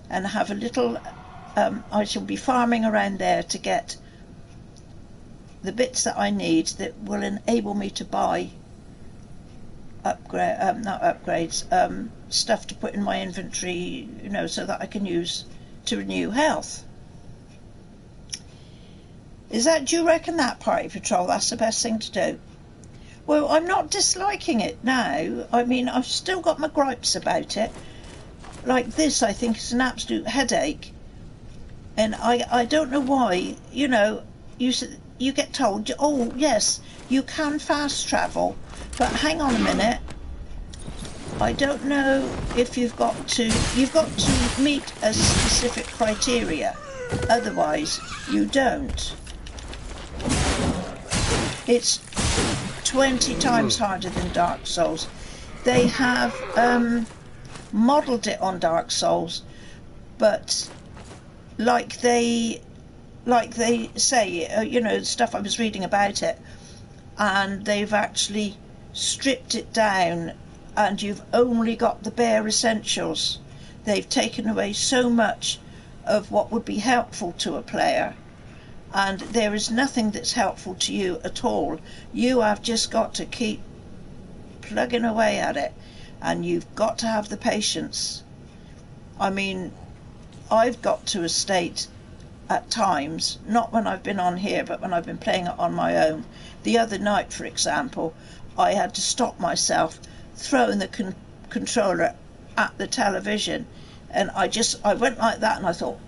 and have a little. I shall be farming around there to get the bits that I need that will enable me to buy stuff to put in my inventory, you know, so that I can use to renew health. Do you reckon that, Party Patrol, that's the best thing to do? Well, I'm not disliking it now. I mean, I've still got my gripes about it. Like this, I think, is an absolute headache. And I don't know why, you know, you get told, oh yes, you can fast travel, but hang on a minute. I don't know if you've got to meet a specific criteria, otherwise you don't. It's 20 times harder than Dark Souls. They have modelled it on Dark Souls, but like they say, you know, the stuff I was reading about it, and they've actually stripped it down and you've only got the bare essentials. They've taken away so much of what would be helpful to a player, and there is nothing that's helpful to you at all. You have just got to keep plugging away at it, and you've got to have the patience. I mean, I've got to a state at times, not when I've been on here, but when I've been playing it on my own. The other night, for example, I had to stop myself throwing the controller at the television, and I went like that, and I thought,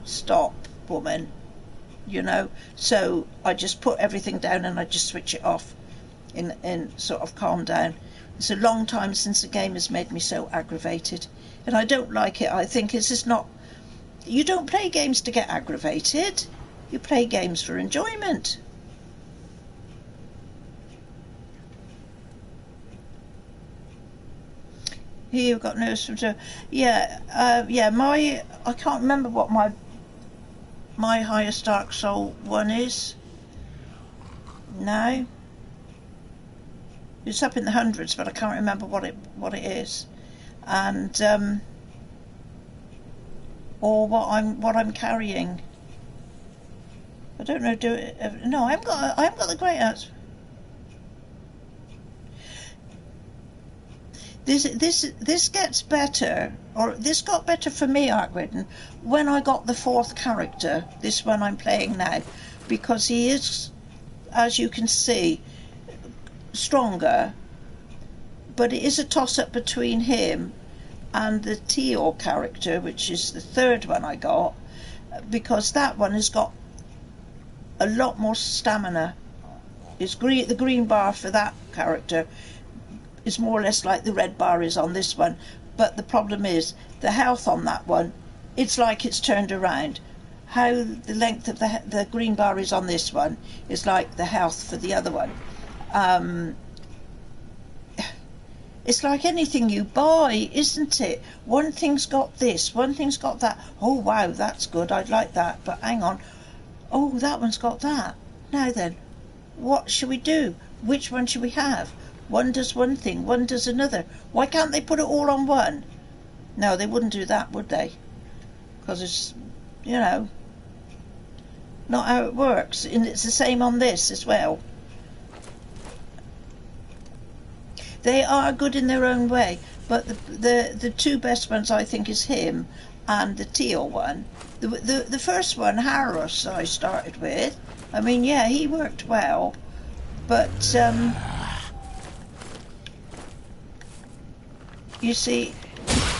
stop, woman, you know. So I just put everything down and I just switch it off and sort of calm down. It's a long time since a game has made me so aggravated, and I don't like it. I think it's just not. You don't play games to get aggravated. You play games for enjoyment. Here you've got notes from I can't remember what my highest Dark Soul one is now. It's up in the hundreds, but I can't remember what it is, and or what I'm carrying. I don't know. No, I haven't got the great answer. This gets better, or this got better for me, Arkwritten, when I got the fourth character, this one I'm playing now, because he is, as you can see, stronger, but it is a toss-up between him and the teal character, which is the third one I got, because that one has got a lot more stamina. It's green, the green bar for that character is more or less like the red bar is on this one, but the problem is the health on that one, it's like it's turned around. How the length of the green bar is on this one is like the health for the other one. It's like anything you buy, isn't it? One thing's got this, one thing's got that. Oh wow, that's good, I'd like that, but hang on, oh, that one's got that. Now then, what should we do? Which one should we have? One does one thing, one does another. Why can't they put it all on one? No, they wouldn't do that, would they? Because it's, you know, not how it works. And it's the same on this as well. They are good in their own way, but the two best ones I think is him and the teal one. The first one, Harris, I started with. I mean, yeah, he worked well, but you see,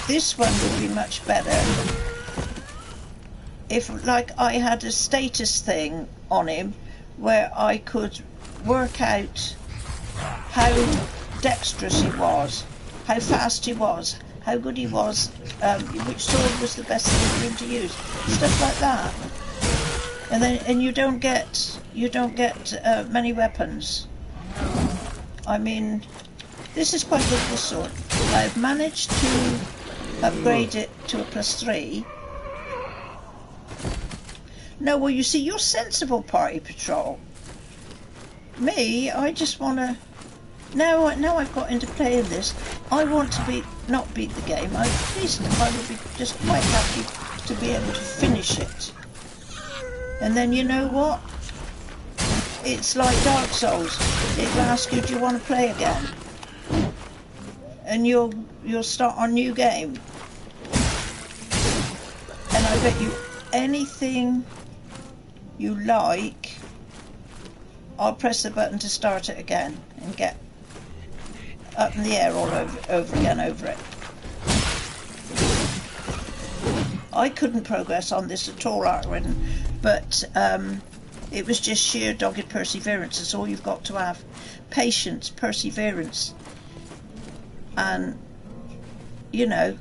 this one would be much better if, like, I had a status thing on him where I could work out how dexterous he was, how fast he was, how good he was, which sword was the best thing for him to use, stuff like that. And you don't get many weapons. I mean, this is quite good, this sword. I've managed to upgrade it to a +3. No, well, you see, you're sensible, Party Patrol. Me, I just want to... Now I've got into playing this, I want to not beat the game. At least I would be just quite happy to be able to finish it. And then you know what? It's like Dark Souls. It'll ask you, do you want to play again? And you'll start a new game. And I bet you anything you like, I'll press the button to start it again and get up in the air all over again over it. I couldn't progress on this at all, Arkwritten, but It was just sheer dogged perseverance. It's all you've got to have. Patience, perseverance, and, you know,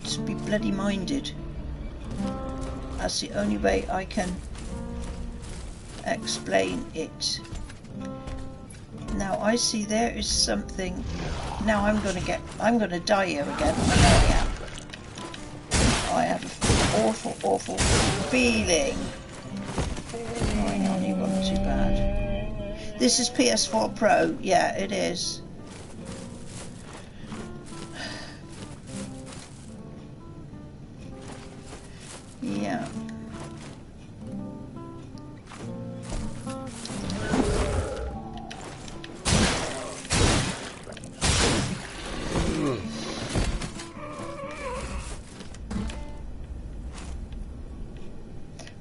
just be bloody minded. That's the only way I can explain it. Now I see there is something. Now I'm gonna die here again. I know I am. I have an awful feeling. Oh, hang on, you wasn't too bad. This is PS4 Pro. Yeah, it is. Yeah.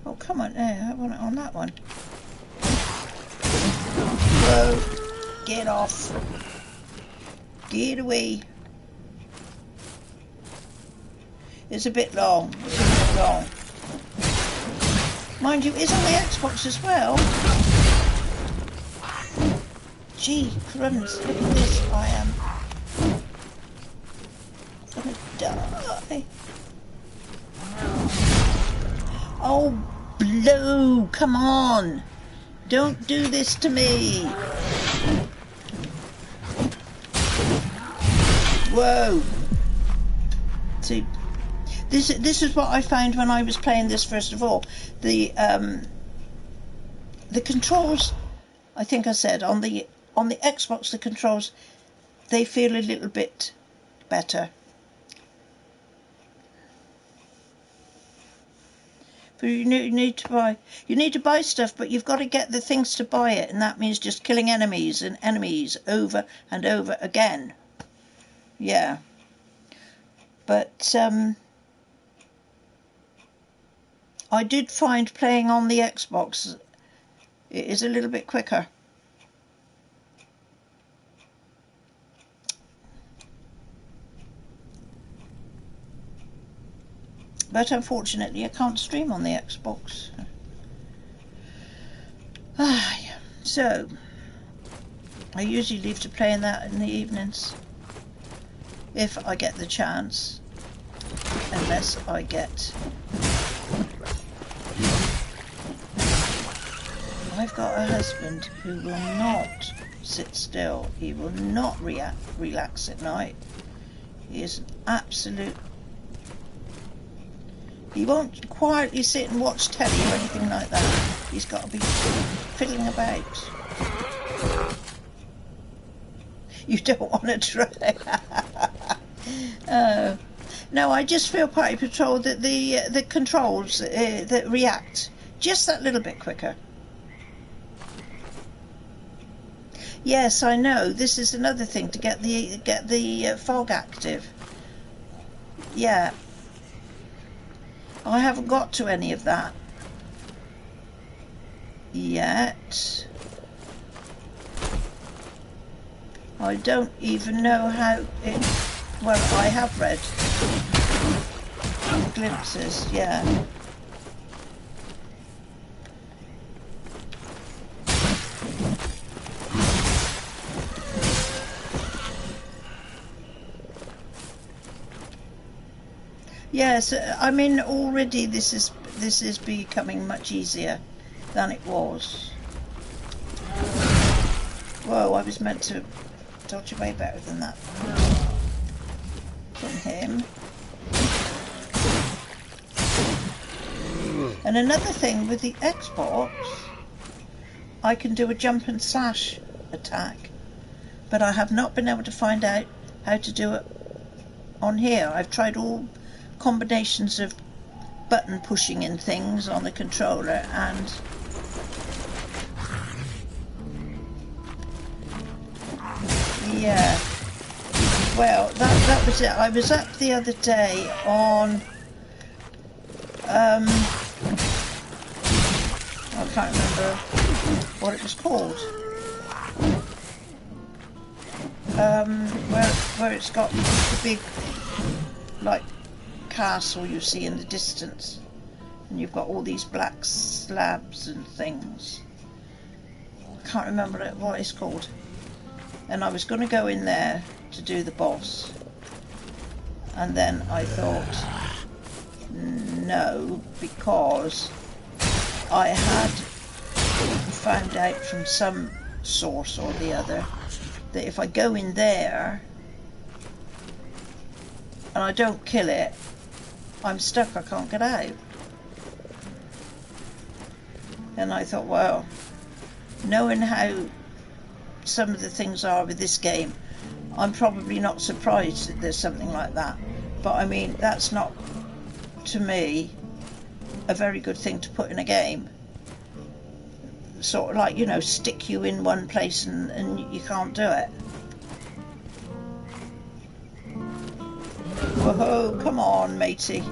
Oh, come on there. I want it on that one. Whoa. Get off. Get away. It's a bit long. It's a bit long. Mind you, it's on the Xbox as well. Gee, crumbs. Look at this. I am gonna die. Oh, Blue, come on. Don't do this to me. Whoa. See, this is what I found when I was playing this. First of all, the controls, I think I said on the Xbox, the controls, they feel a little bit better. But you need to buy stuff, but you've got to get the things to buy it, and that means just killing enemies and enemies over and over again. Yeah. But I did find playing on the Xbox, it is a little bit quicker. But unfortunately I can't stream on the Xbox. So I usually leave to playing that in the evenings, if I get the chance, unless I get... I've got a husband who will not sit still. He will not relax at night. He is an absolute... He won't quietly sit and watch telly or anything like that. He's got to be fiddling about. You don't want to try. No, I just feel Party Patrol that the controls that react just that little bit quicker. Yes, I know. This is another thing to get the fog active. Yeah. I haven't got to any of that yet. I don't even know how it... Well, I have read glimpses, yeah. Yes, I mean already this is becoming much easier than it was. Whoa, I was meant to dodge away better than that from him. And another thing with the Xbox, I can do a jump and slash attack, but I have not been able to find out how to do it on here. I've tried all combinations of button pushing and things on the controller, and yeah, well that was it. I was up the other day on I can't remember what it was called, where it's got the big like castle you see in the distance. and you've got all these black slabs and things. I can't remember what it's called. And I was going to go in there to do the boss, and then I thought no, because I had found out from some source or the other that if I go in there and I don't kill it, I'm stuck, I can't get out. And I thought, well, knowing how some of the things are with this game, I'm probably not surprised that there's something like that. But I mean, that's not, to me, a very good thing to put in a game. Sort of like, you know, stick you in one place and you can't do it. Whoa, come on, matey.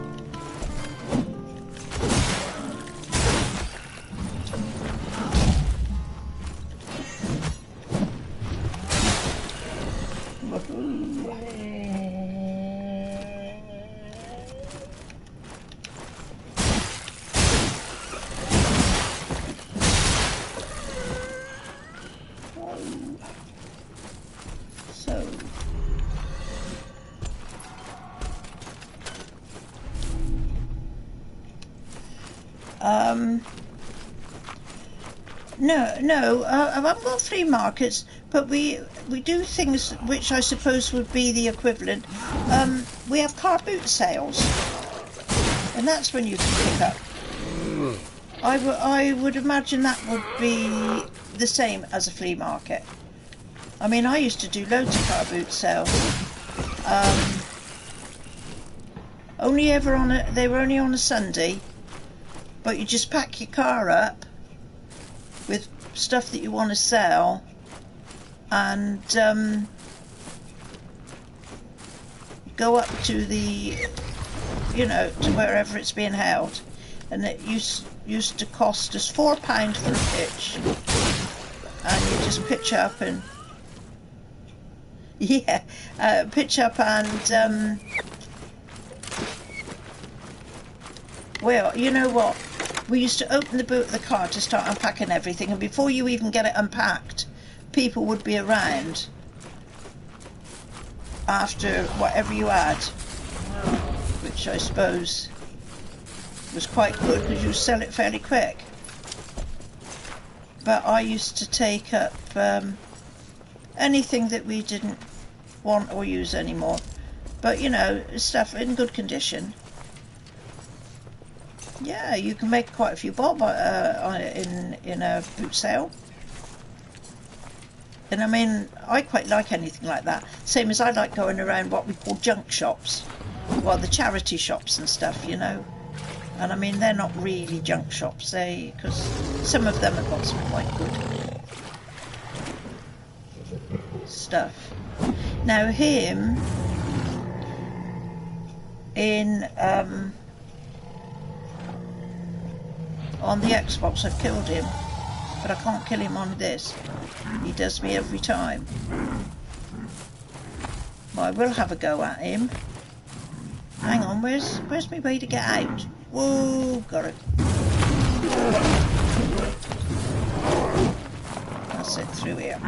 No, I haven't got flea markets, but we do things which I suppose would be the equivalent. We have car boot sales, and that's when you can pick up. I would imagine that would be the same as a flea market. I mean, I used to do loads of car boot sales. They were only on a Sunday, but you just pack your car up with stuff that you want to sell, and go up to the, you know, to wherever it's being held. And it used to cost us £4 for a pitch, and you just pitch up and pitch up and well, you know what? We used to open the boot of the car to start unpacking everything, and before you even get it unpacked, people would be around after whatever you had, which I suppose was quite good because you sell it fairly quick. But I used to take up anything that we didn't want or use anymore, but you know, stuff in good condition. Yeah, you can make quite a few bob in a boot sale. And I mean, I quite like anything like that. Same as I like going around what we call junk shops. Well, the charity shops and stuff, you know. And I mean, they're not really junk shops, because some of them have got some quite good stuff. Now him, in on the Xbox, I've killed him, but I can't kill him on this. He does me every time. Well, I will have a go at him. Hang on, where's my way to get out? Whoa, got it. That's it, through here.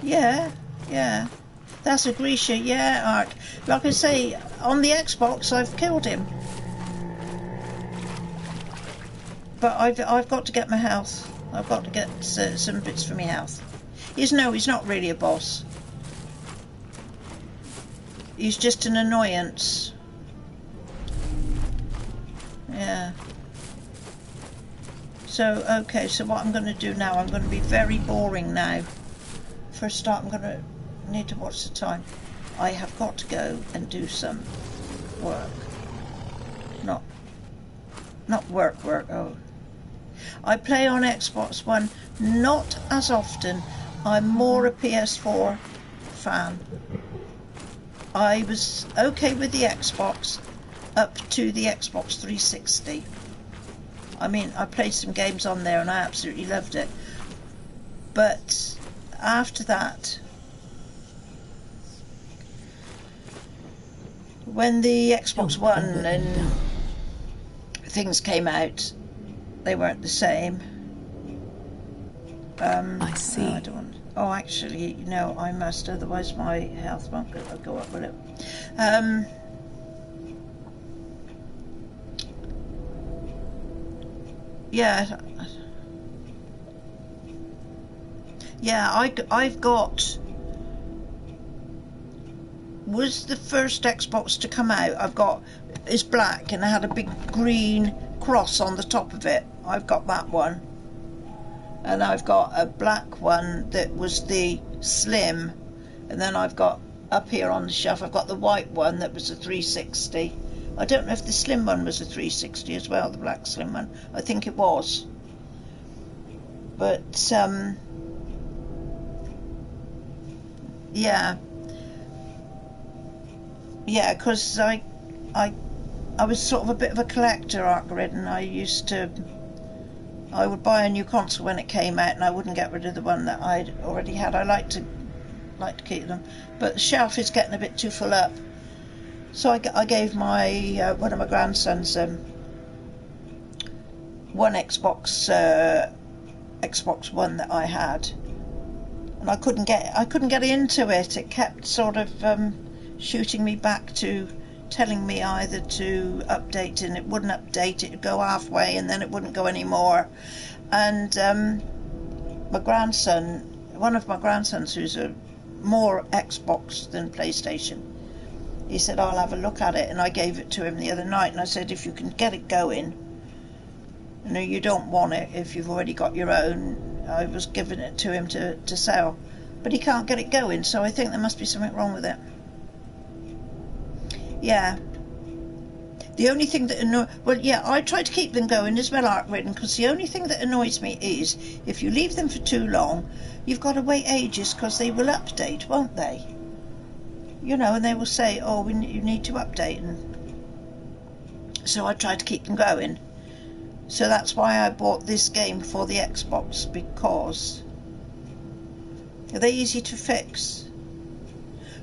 Yeah. That's a Grisha, yeah, Art. Like I say, on the Xbox, I've killed him. But I've got to get my health. I've got to get some bits for my health. He's not really a boss. He's just an annoyance. Yeah. So, okay, so what I'm going to do now, I'm going to be very boring now. For a start, I'm going to need to watch the time. I have got to go and do some work. Not work, oh. I play on Xbox One, not as often. I'm more a PS4 fan. I was okay with the Xbox up to the Xbox 360. I mean, I played some games on there and I absolutely loved it. But after that, when the Xbox Don't One overdo and it. things came out, they weren't the same. I see. I don't want. Oh, actually, no, I must. Otherwise, my health won't go up, will it? Yeah. Yeah, I've got. Was the first Xbox to come out? I've got. It's black and it had a big green cross on the top of it. I've got that one. And I've got a black one that was the slim, and then I've got up here on the shelf I've got the white one that was a 360. I don't know if the slim one was a 360 as well, the black slim one. I think it was. But yeah, because I was sort of a bit of a collector, Arkwright, and I would buy a new console when it came out, and I wouldn't get rid of the one that I'd already had. I like to keep them, but the shelf is getting a bit too full up. So I gave my one of my grandsons one Xbox One that I had, and I couldn't get into it. It kept sort of shooting me back to telling me either to update, and it wouldn't update. It would go halfway and then it wouldn't go anymore. And my grandson, one of my grandsons, who's a more Xbox than PlayStation, he said, I'll have a look at it, and I gave it to him the other night, and I said, if you can get it going, you know, you don't want it if you've already got your own. I was giving it to him to sell, but he can't get it going, so I think there must be something wrong with it. Yeah. The only thing that I try to keep them going as well, Arkwright, because the only thing that annoys me is if you leave them for too long, you've got to wait ages, because they will update, won't they? You know, and they will say, oh, you need to update, and so I try to keep them going. So that's why I bought this game for the Xbox, because they're easy to fix.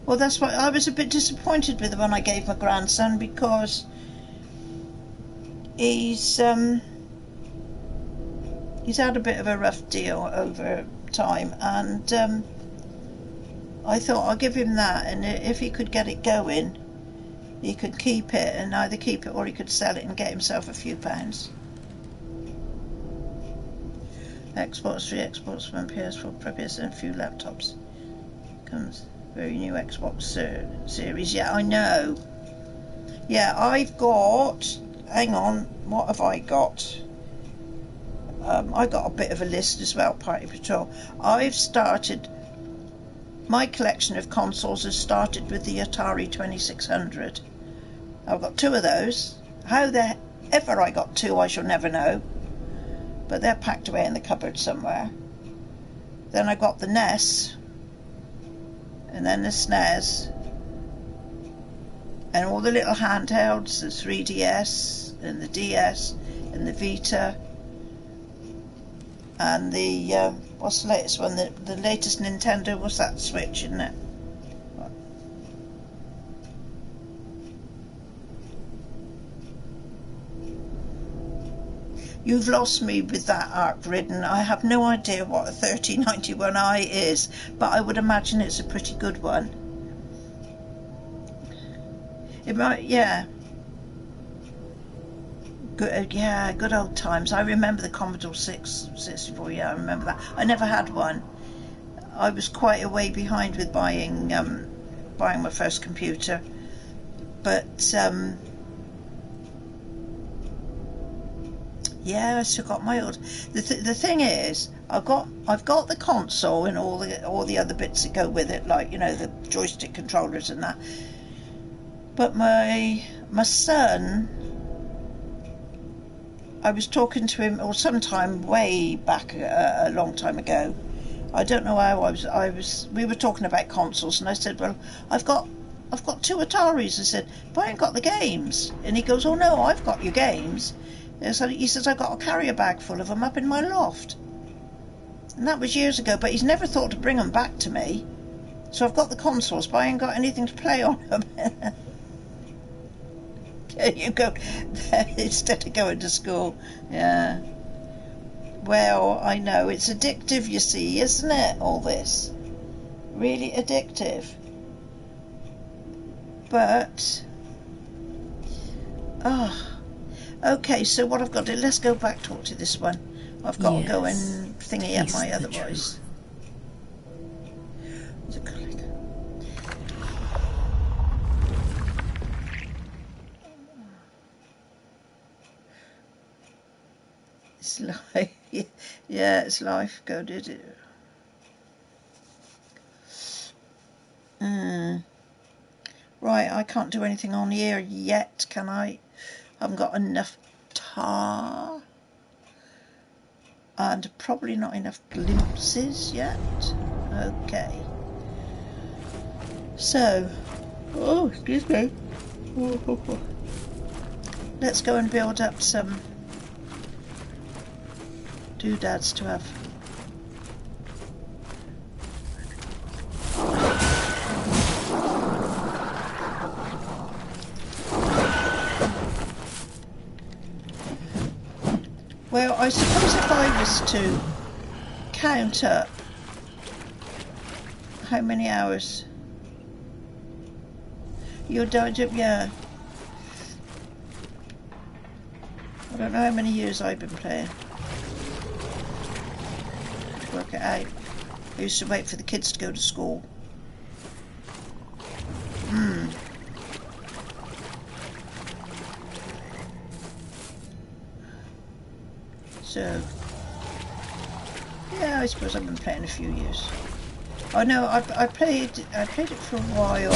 Well, that's why I was a bit disappointed with the one I gave my grandson, because he's had a bit of a rough deal over time, and I thought I'll give him that, and if he could get it going, he could keep it, and either keep it or he could sell it and get himself a few pounds. Xbox 3, Xbox One, PS4, Pro, PS, and a few laptops. Comes very new Xbox series. Yeah, I know. Yeah, I've got. Hang on, what have I got? I got a bit of a list as well, Party Patrol. I've started. My collection of consoles has started with the Atari 2600. I've got two of those. How the ever I got two, I shall never know. But they're packed away in the cupboard somewhere. Then I got the NES, and then the SNES, and all the little handhelds, the 3DS, and the DS, and the Vita, and the, what's the latest one? The latest Nintendo was that Switch, isn't it? You've lost me with that, Arkwright. I have no idea what a 3091i is, but I would imagine it's a pretty good one. It might, yeah. Good, yeah, good old times. I remember the Commodore 64. Yeah, I remember that. I never had one. I was quite a way behind with buying my first computer, but yeah, I still got my old. The thing is, I've got the console and all the other bits that go with it, like, you know, the joystick controllers and that. But my son, I was talking to him, or sometime way back a long time ago. I don't know how we were talking about consoles, and I said, well, I've got two Ataris. I said, but I ain't got the games. And he goes, oh no, I've got your games. So he says, I've got a carrier bag full of them up in my loft. And that was years ago, but he's never thought to bring them back to me. So I've got the consoles, but I ain't got anything to play on them. There you go. Instead of going to school. Yeah. Well, I know. It's addictive, you see, isn't it? All this. Really addictive. But... okay, so what I've got to do... Let's go back talk to this one. I've got to go and thingy up my otherwise. What's it called? It's life. Yeah, it's life. Go did it. Right, I can't do anything on here yet, can I? I haven't got enough tar. And probably not enough glimpses yet. Okay. So, oh, excuse me. Let's go and build up some doodads to have. Well, I suppose if I was to count up how many hours you're doing, yeah. I don't know how many years I've been playing. To work it out. I used to wait for the kids to go to school. So, yeah, I suppose I've been playing a few years. I know I played it for a while.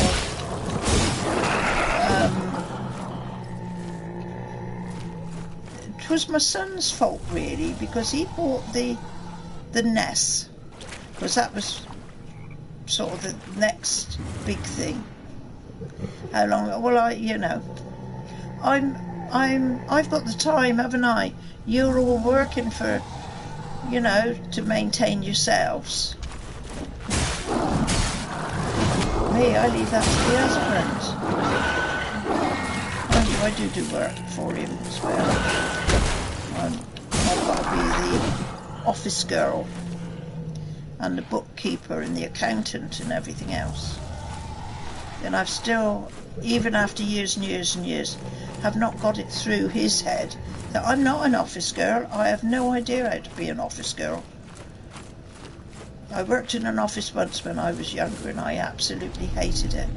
It was my son's fault really, because he bought the NES, because that was sort of the next big thing. How long? Well, I've got the time, haven't I? You're all working for, to maintain yourselves. Me, I leave that to the husband. I do work for him as well. I've got to be the office girl and the bookkeeper and the accountant and everything else. And I've still, even after years and years and years, have not got it through his head that I'm not an office girl. I have no idea how to be an office girl. I worked in an office once when I was younger and I absolutely hated it.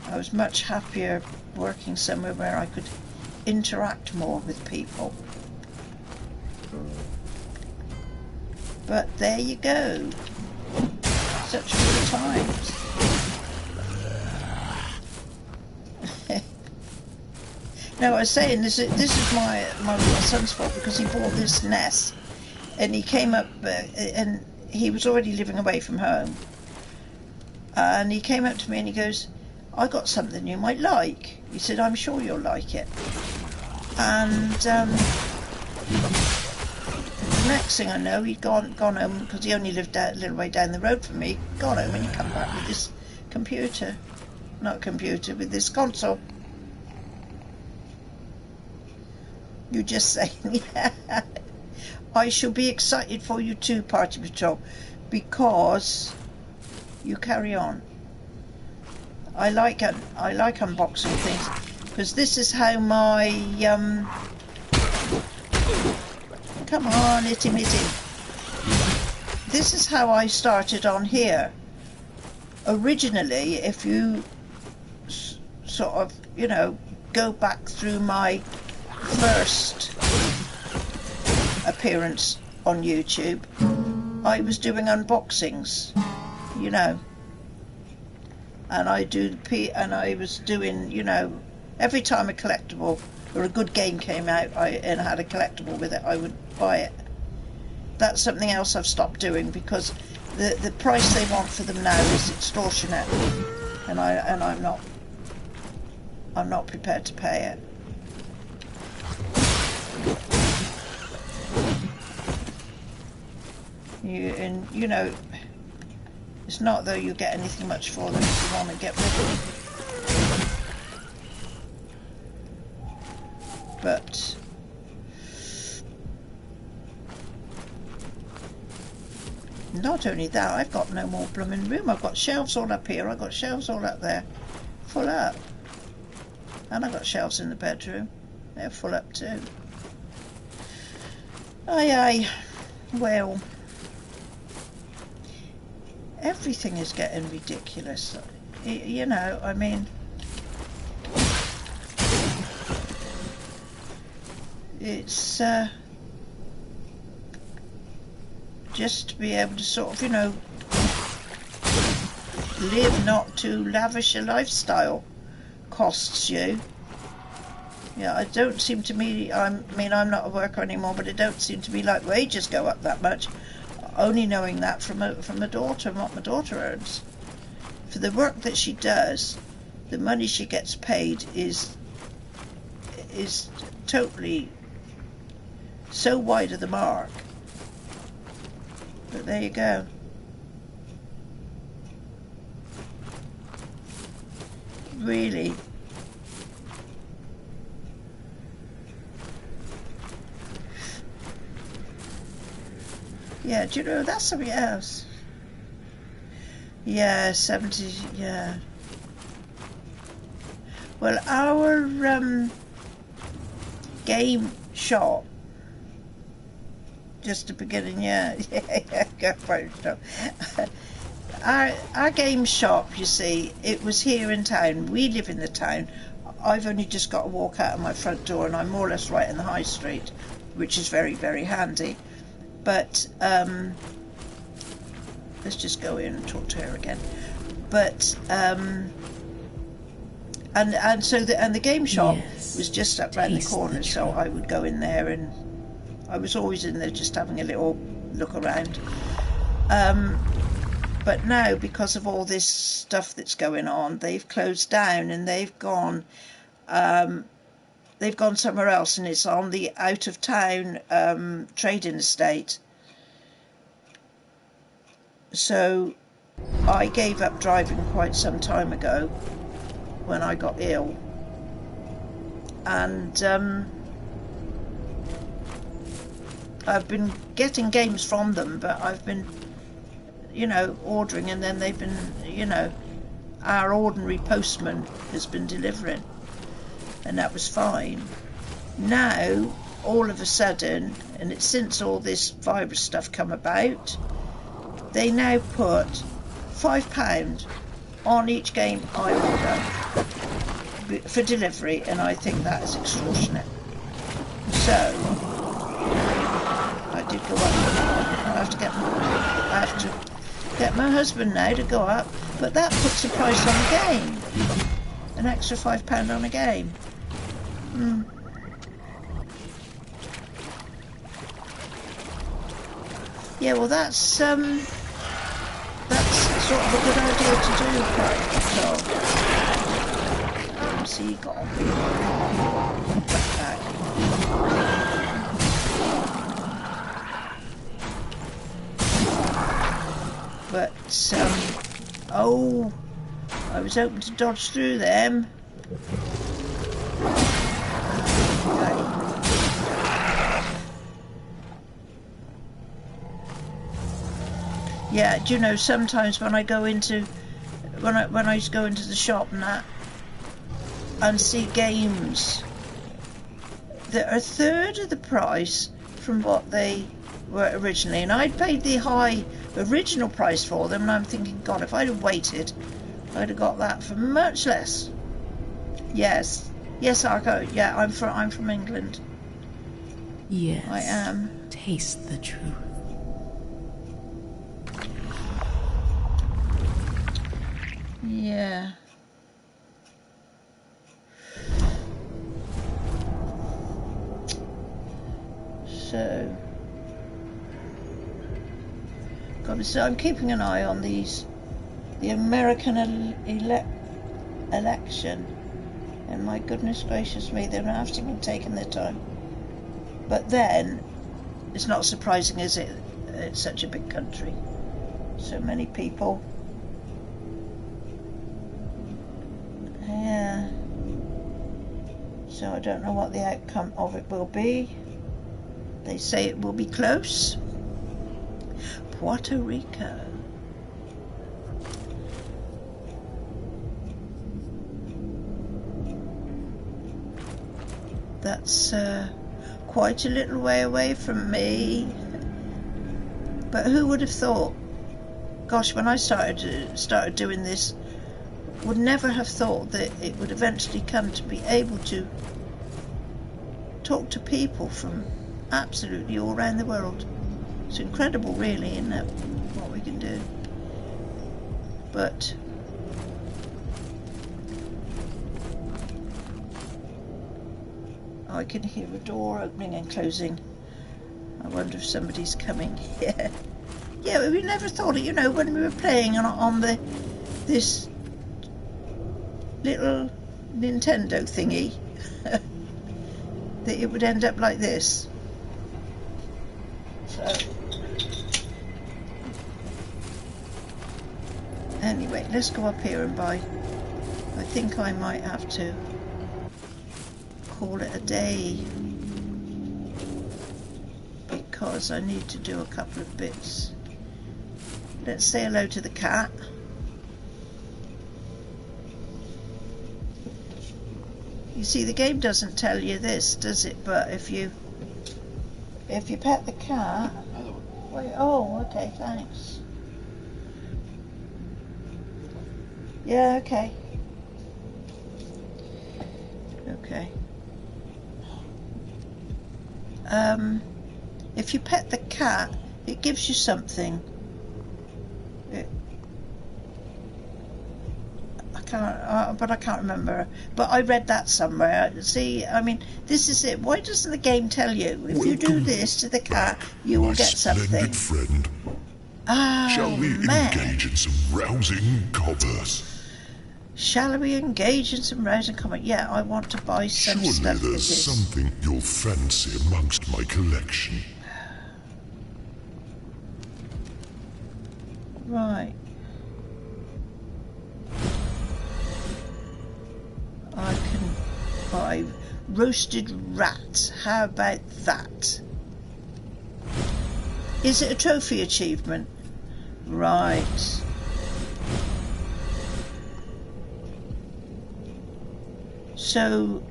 I was much happier working somewhere where I could interact more with people. But there you go. Such good times. No, I was saying this is my son's fault, because he bought this NES and he came up and he was already living away from home, and he came up to me and he goes, I got something you might like. He said, I'm sure you'll like it. And the next thing I know, he'd gone home, because he only lived a little way down the road from me. Gone home and he come back with this with this console. You just say, yeah. I shall be excited for you too, Party Patrol, because you carry on. I like unboxing things, because this is how my come on, hit him. This is how I started on here. Originally, if you sort of, go back through my first appearance on YouTube, I was doing unboxings, and I was doing, every time a collectible or a good game came out and had a collectible with it, I would buy it. That's something else I've stopped doing, because the price they want for them now is extortionate, and I'm not prepared to pay it. It's not though you get anything much for them if you want to get rid of them. but not only that, I've got no more blooming room. I've got shelves all up here, I've got shelves all up there, full up. And I've got shelves in the bedroom, they're full up too. Aye, aye. Well, everything is getting ridiculous. You know, I mean, it's just to be able to sort of, you know, live not too lavish a lifestyle costs you. Yeah, I don't seem to me, I mean, I'm not a worker anymore, but it don't seem to me like wages go up that much. Only knowing that from a daughter and what my daughter earns. For the work that she does, the money she gets paid is totally so wide of the mark. But there you go. Really. Yeah, do you know, that's something else. Yeah, 70, yeah. Well, our game shop, just the beginning, yeah, go for it. Our game shop, you see, it was here in town. We live in the town. I've only just got to walk out of my front door, and I'm more or less right in the high street, which is very, very handy. But let's just go in and talk to her again. But and so the game shop was just up round the corner, so I would go in there, and I was always in there just having a little look around. But now, because of all this stuff that's going on, they've closed down, and they've gone somewhere else, and it's on the out of town trading estate. So I gave up driving quite some time ago when I got ill, and I've been getting games from them, but I've been, you know, ordering, and then they've been, you know, our ordinary postman has been delivering, and that was fine. Now, all of a sudden, and it's since all this virus stuff come about, they now put £5 on each game I order for delivery, and I think that is extortionate. So I did go up. I have to get my husband now to go up, but that puts a price on the game. An extra £5 on a game. Yeah, well, that's sort of a good idea to do, quite so. Seagull. Back. But oh, I was hoping to dodge through them. Okay. Yeah, do you know, sometimes when I go into when I go into the shop and that, and see games that are a third of the price from what they were originally, and I'd paid the high original price for them, and I'm thinking, God, if I'd have waited, I'd have got that for much less. Yes, Arco. Yeah, I'm from England. Yes, I am. Taste the truth. Yeah. So, God, so I'm keeping an eye on the American election, and my goodness gracious me, they're actually been taking their time. But then, it's not surprising, is it? It's such a big country, so many people. Yeah. So I don't know what the outcome of it will be. They say it will be close. Puerto Rico. That's quite a little way away from me. But who would have thought? Gosh, when I started doing this, would never have thought that it would eventually come to be able to talk to people from absolutely all around the world. It's incredible, really, isn't it, what we can do? But I can hear a door opening and closing. I wonder if somebody's coming. Yeah, we never thought it, you know, when we were playing on this little Nintendo thingy, that it would end up like this. So anyway, let's go up here and buy. I think I might have to call it a day because I need to do a couple of bits. Let's say hello to the cat. You see, the game doesn't tell you this, does it? But if you pet the cat, wait, oh, okay, thanks. Yeah, okay. Okay. If you pet the cat, it gives you something. But I can't remember. But I read that somewhere. See, I mean, this is it. Why doesn't the game tell you? If you do this to the cat, you will get something. Friend. Oh, Shall we engage in some rousing commerce? Shall we engage in some rousing commerce? Yeah, I want to buy some Surely stuff. there's something you'll fancy amongst my collection. Right. I can buy roasted rat. How about that? Is it a trophy achievement? Right. So,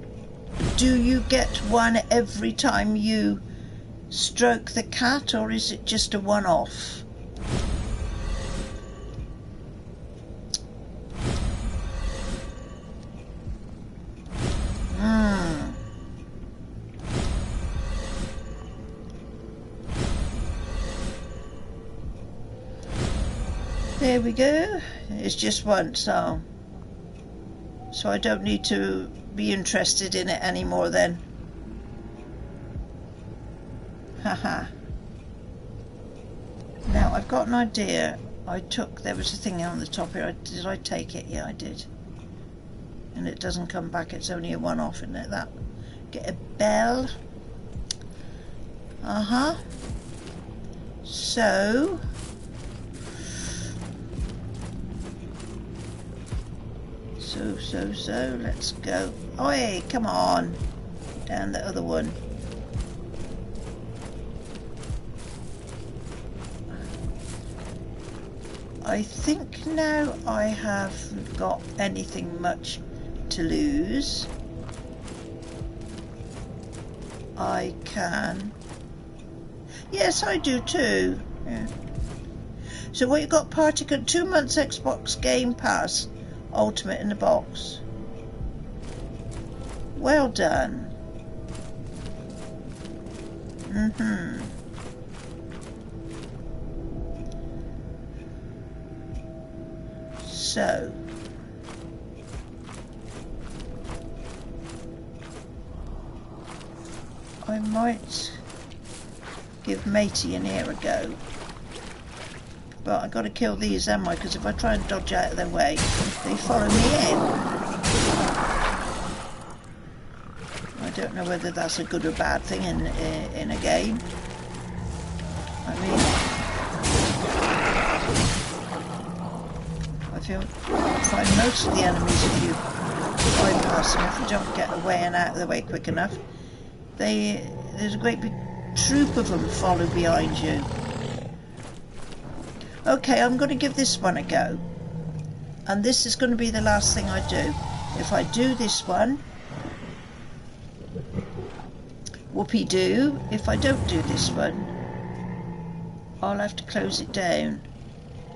do you get one every time you stroke the cat, or is it just a one-off? There we go. It's just one, so I don't need to be interested in it anymore then. Haha. Now I've got an idea. There was a thing on the top here. Did I take it? Yeah, I did. And it doesn't come back. It's only a one-off, isn't it? That. Get a bell. So. So, let's go. Oi, come on. Down the other one. I think now I haven't got anything much to lose. I can. Yes, I do too. Yeah. So what you got? 2 months Xbox Game Pass Ultimate in the box. Well done. So I might give Matey in here a go. But I've got to kill these, haven't I? Because if I try and dodge out of their way, they follow me in. I don't know whether that's a good or bad thing in a game. I mean, I find most of the enemies, if you bypass them if they don't get away and out of the way quick enough. There's a great big troop of them follow behind you. Okay, I'm going to give this one a go. And this is going to be the last thing I do. If I do this one, whoopee-doo. If I don't do this one, I'll have to close it down.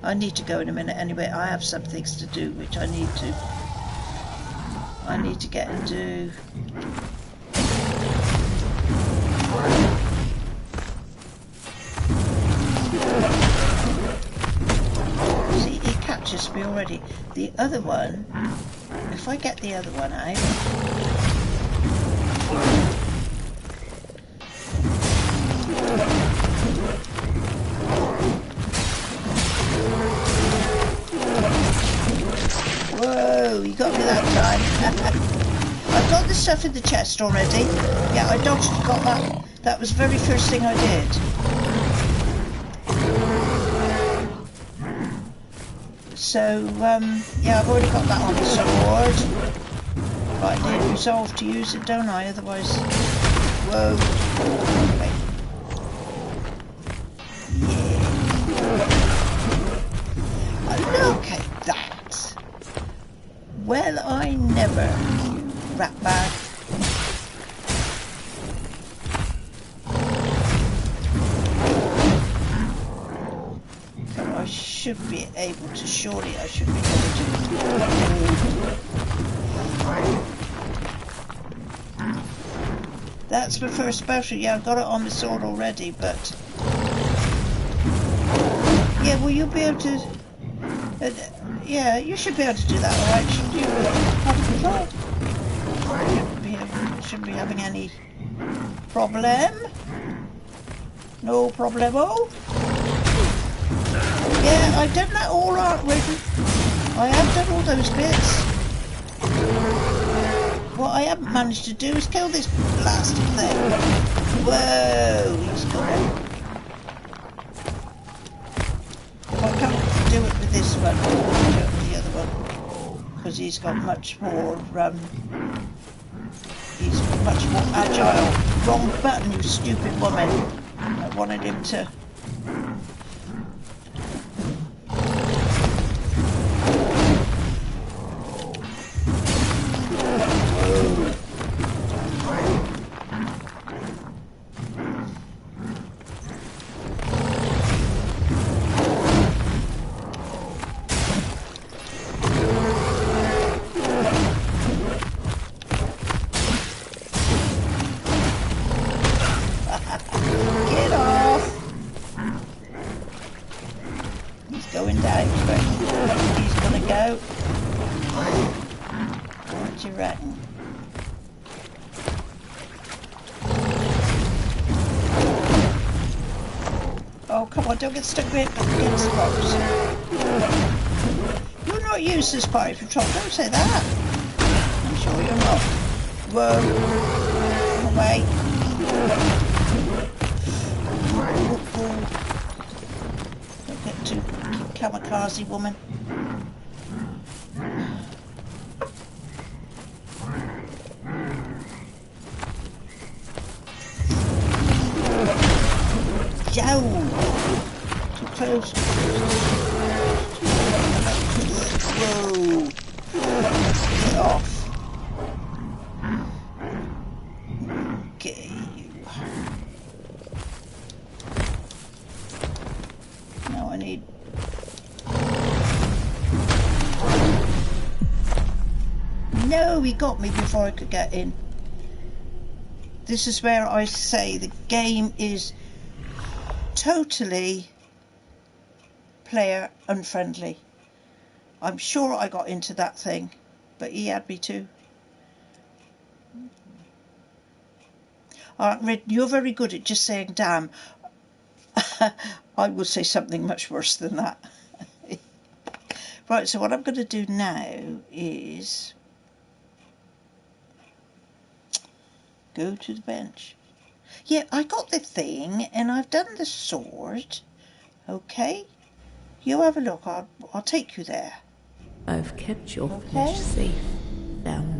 I need to go in a minute anyway. I have some things to do which I need to get and do. See, he catches me already. The other one, if I get the other one out, whoa, you got me that time. I've got the stuff in the chest already. Yeah, I dodged, got that. That was the very first thing I did. So, yeah, I've already got that on the sword. But I did resolve to use it, don't I? Otherwise, whoa. Wait. Yeah. Look at that. Well, I never, you rat bag. I should be able to, surely I should be able to. That's my first special. Yeah, I've got it on my sword already, but yeah, will you be able to? Yeah, you should be able to do that, alright? Should you have control? Shouldn't be having any problem. No problemo. Yeah, I've done that all already. I have done all those bits. What I haven't managed to do is kill this blasted thing. Whoa, he's gone. If I can't do it with this one, I'll do it with the other one. Because he's got much more, he's much more agile. Wrong button, you stupid woman. I wanted him to... Don't get stuck against the box. You're not useless, Pirate Patrol. Don't say that. I'm sure you're not. Whoa. Come away. Don't get too kamikaze, woman. Joe. Close. Whoa. Get off. Okay. Now I need... No, he got me before I could get in. This is where I say the game is totally player unfriendly. I'm sure I got into that thing, but he had me too. Alright, you're very good at just saying damn. I would say something much worse than that. Right, so what I'm going to do now is go to the bench. Yeah, I got the thing and I've done the sword. Okay, you have a look. I'll take you there. I've kept your flesh safe down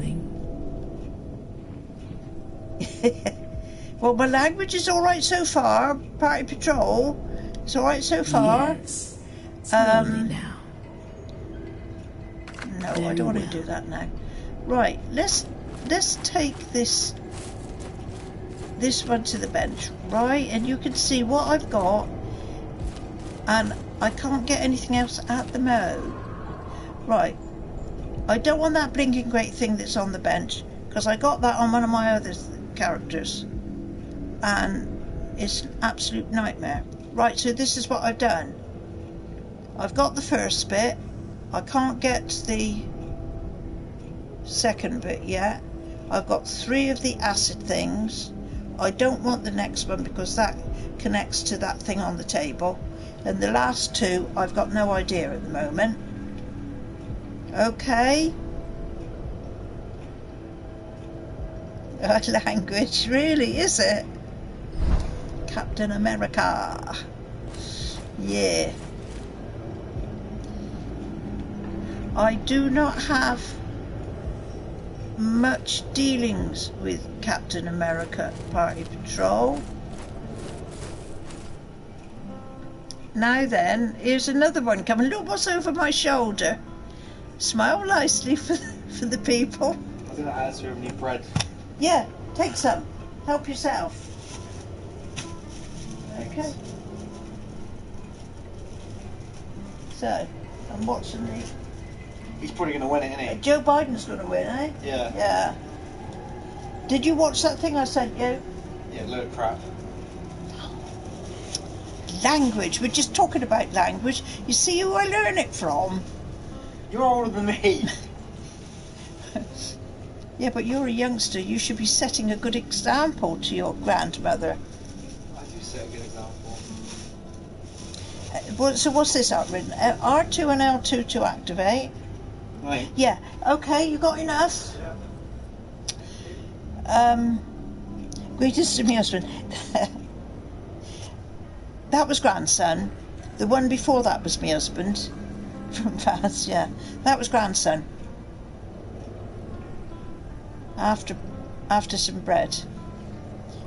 Well, my language is all right so far. Party patrol, it's all right so far. Yes. Slowly now. No, Very I don't want well. to do that now. Right, let's take this one to the bench, right? And you can see what I've got, and I can't get anything else at the moment. Right, I don't want that blinking great thing that's on the bench, because I got that on one of my other characters, and it's an absolute nightmare. Right, so this is what I've done. I've got the first bit. I can't get the second bit yet. I've got 3 of the acid things. I don't want the next one because that connects to that thing on the table. And the last 2, I've got no idea at the moment. Okay. Language, really, is it? Captain America. Yeah. I do not have much dealings with Captain America Party Patrol. Now then, here's another one coming. Look what's over my shoulder. Smile nicely for the people. I was going to ask you if you need bread. Yeah, take some. Help yourself. Okay. So, I'm watching the... He's probably going to win it, isn't he? Joe Biden's going to win, eh? Yeah. Yeah. Did you watch that thing I sent you? Yeah, look crap. Language. We're just talking about language. You see who I learn it from? You're older than me. Yeah, but you're a youngster. You should be setting a good example to your grandmother. I do set a good example. So what's this out written? R2 and L2 to activate. Right. Yeah. Okay, you got enough? Yeah. Greetings to my husband. That was grandson. The one before that was my husband. From Vaz, yeah. That was grandson. After some bread.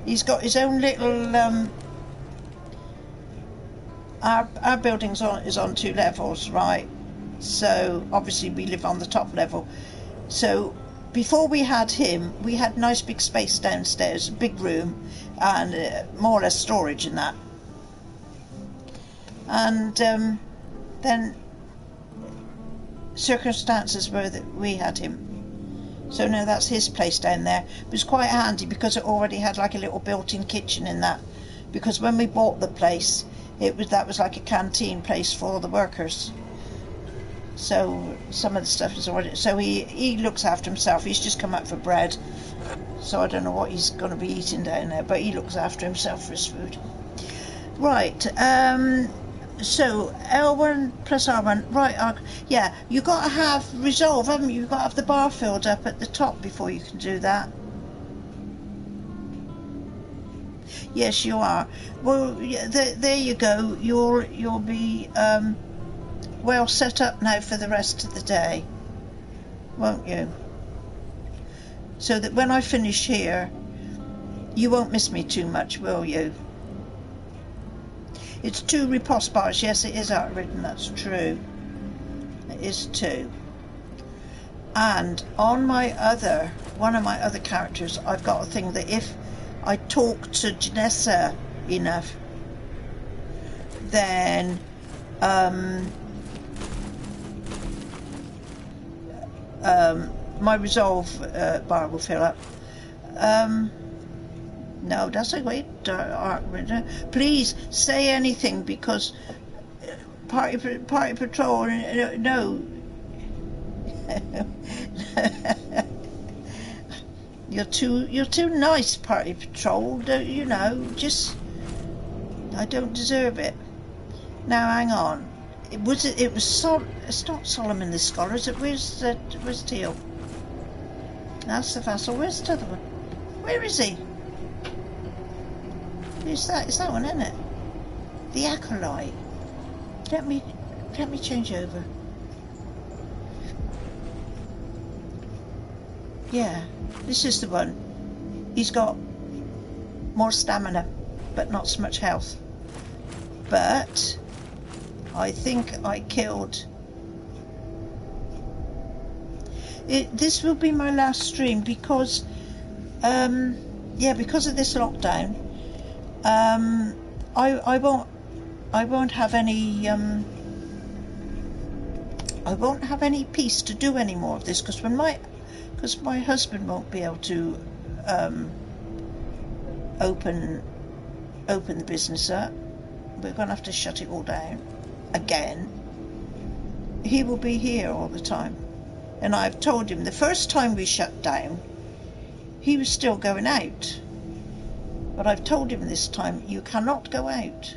He's got his own little our building's is on 2 levels, right? So obviously we live on the top level. So before we had him, we had nice big space downstairs, big room, and more or less storage in that. And then circumstances were that we had him. So now that's his place down there. It was quite handy because it already had like a little built-in kitchen in that. Because when we bought the place, that was like a canteen place for the workers. So some of the stuff is already. So he looks after himself. He's just come up for bread. So I don't know what he's going to be eating down there, but he looks after himself for his food. Right. So L1 plus R1. Right. Yeah. You got to have resolve, haven't you? You got to have the bar filled up at the top before you can do that. Yes, you are. Well, yeah, there you go. You'll be well set up now for the rest of the day, won't you? So that when I finish here, you won't miss me too much, will you? It's 2 riposte bars. Yes, it is outwritten. That's true. It is 2. And on one of my other characters, I've got a thing that if I talk to Janessa enough, then my resolve bar will fill up. No, that's a great please say anything because party patrol. No. You're too nice, party patrol. Don't you know? Just I don't deserve it. Now hang on. It's not Solomon the Scholar, is it? Where's Teal? That's the vassal. Where's the other one? Where is he? It's that one, isn't it? The acolyte. Let me change over. Yeah, this is the one. He's got more stamina, but not so much health. But I think I killed... This will be my last stream because, because of this lockdown, I won't have any peace to do any more of this, because my husband won't be able to open the business up. We're going to have to shut it all down again. He will be here all the time, and I've told him the first time we shut down he was still going out, but I've told him this time you cannot go out.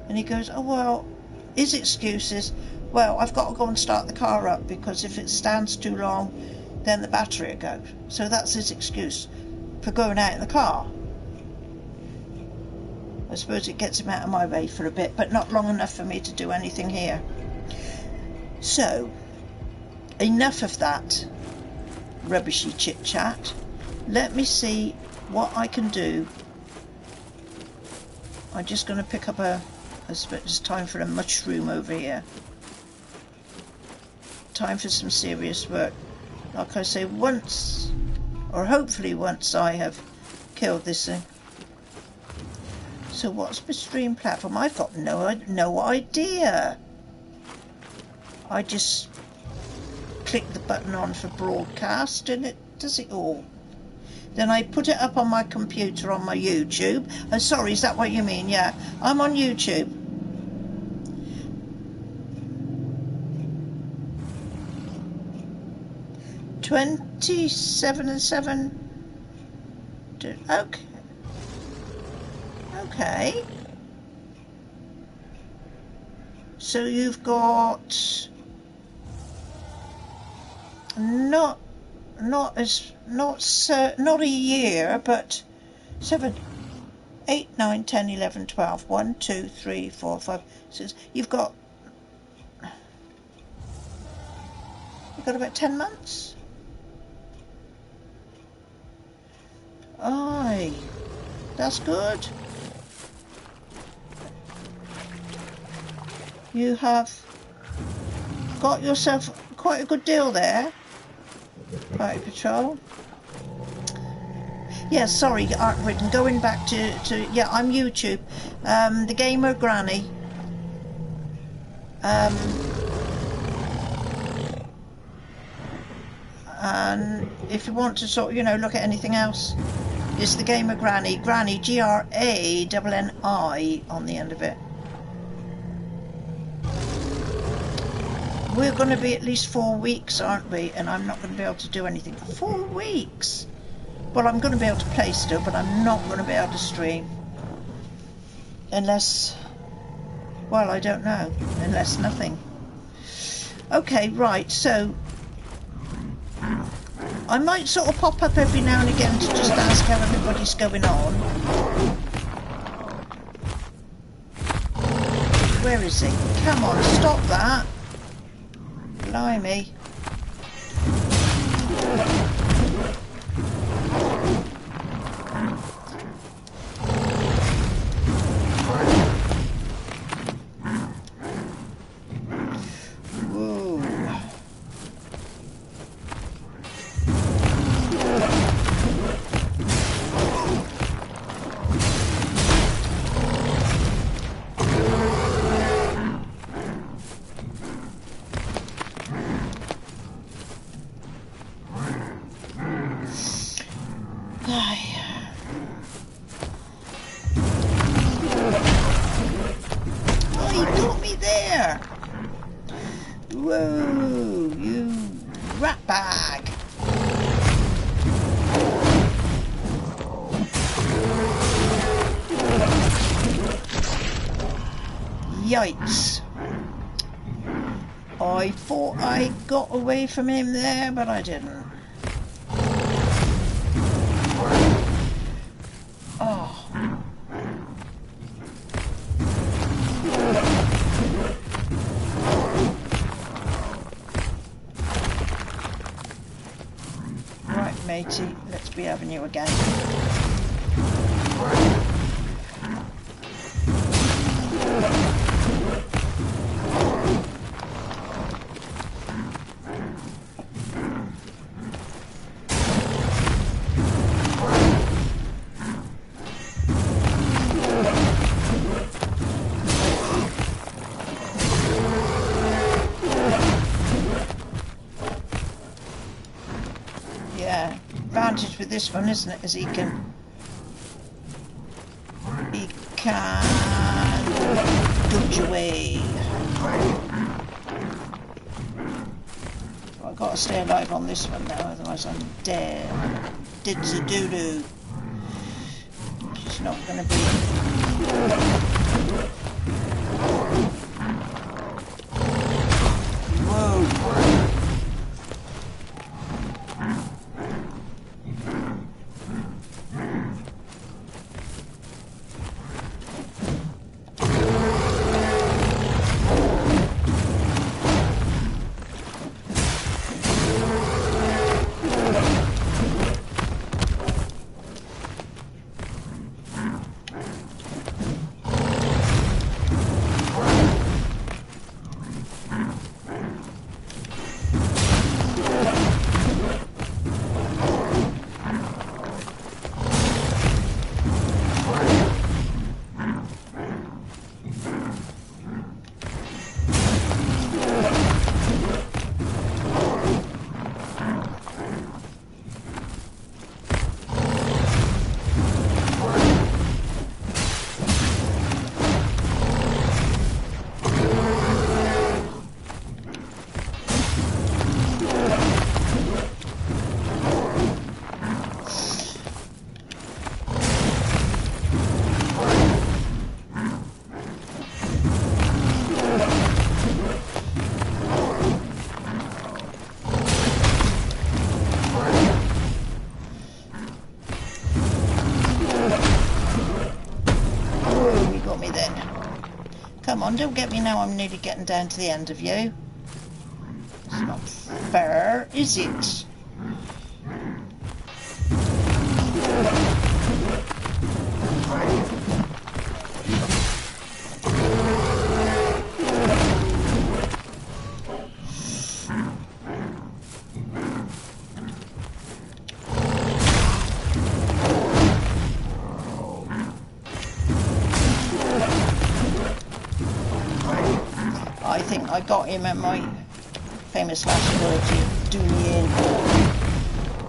And he goes, oh well, his excuse is, well, I've got to go and start the car up because if it stands too long then the battery will go. So that's his excuse for going out in the car. I suppose it gets him out of my way for a bit, but not long enough for me to do anything here. So, enough of that rubbishy chit chat. Let me see what I can do. I'm just going to pick up it's time for a mushroom over here. Time for some serious work. Like I say, once, or hopefully once, I have killed this thing. So what's my stream platform? I've got no idea. I just click the button on for broadcast and it does it all. Then I put it up on my computer on my YouTube. Oh, sorry, is that what you mean? Yeah, I'm on YouTube. $27 and 7. Okay. Okay. So you've got not a year, but 7, 8, 9, 10, 11, 12. 1, 2, 3, 4, 5, 6. You've got about 10 months. Aye, that's good. You have got yourself quite a good deal there. Party Patrol. Yeah, sorry, Art Britain. Going back to yeah, I'm YouTube. The Gamer Granni. And if you want to sort, look at anything else, it's the Gamer Granni. Granni, Granni on the end of it. We're going to be at least 4 weeks, aren't we? And I'm not going to be able to do anything for 4 weeks. Well, I'm going to be able to play still, but I'm not going to be able to stream. Unless, well, I don't know. Unless nothing. Okay, right, so I might sort of pop up every now and again to just ask how everybody's going on. Where is he? Come on, stop that. Blimey. Whoa, you rat bag. Yikes. I thought I got away from him there, but I didn't. Oh. Right, matey, let's to be having you again. Advantage with this one, isn't it, is he can dodge away. I've got to stay alive on this one now, otherwise I'm dead. Did's a doo-doo. She's not going to be. Whoa. Come on, don't get me now, I'm nearly getting down to the end of you. It's not fair, is it? I got him at my famous last word to do me in.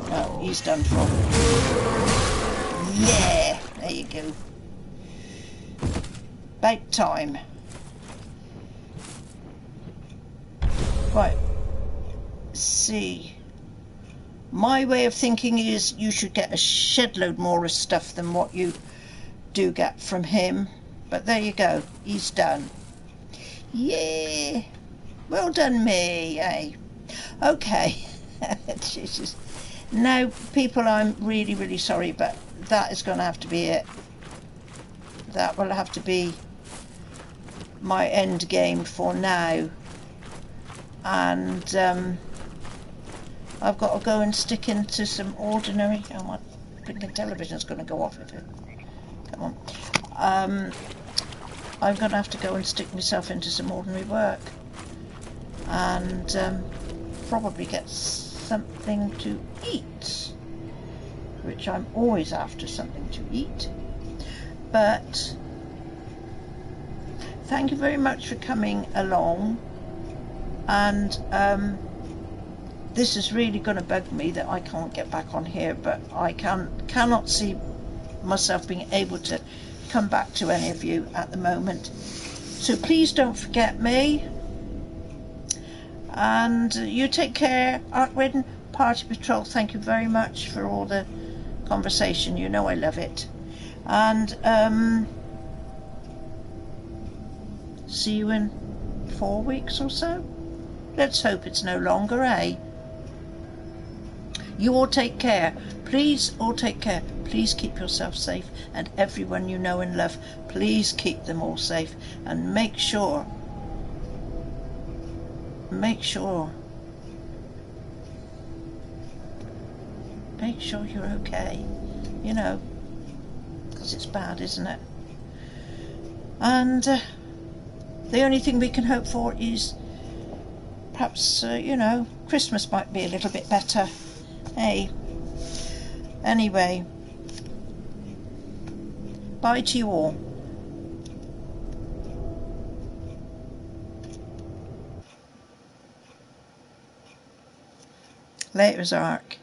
No, he's done for. Yeah, there you go. About time. Right. See. My way of thinking is you should get a shed load more of stuff than what you do get from him. But there you go. He's done. Yeah. Well done me, eh? Okay. Jesus. Now, people, I'm really, really sorry, but that is going to have to be it. That will have to be my end game for now. And I've got to go and stick into some ordinary... Oh, my blinking television's going to go off if it... Come on. I'm going to have to go and stick myself into some ordinary work. And probably get something to eat, which I'm always after something to eat. But thank you very much for coming along, and this is really going to bug me that I can't get back on here, but I cannot see myself being able to come back to any of you at the moment, so please don't forget me. And you take care, Arkwin, Party Patrol, thank you very much for all the conversation, you know I love it. And see you in 4 weeks or so. Let's hope it's no longer, eh? You all take care. Please all take care. Please keep yourself safe, and everyone you know and love, please keep them all safe, and make sure make sure you're okay, you know, because it's bad, isn't it? And the only thing we can hope for is perhaps, you know, Christmas might be a little bit better. Hey, anyway, bye to you all. Later, Zark.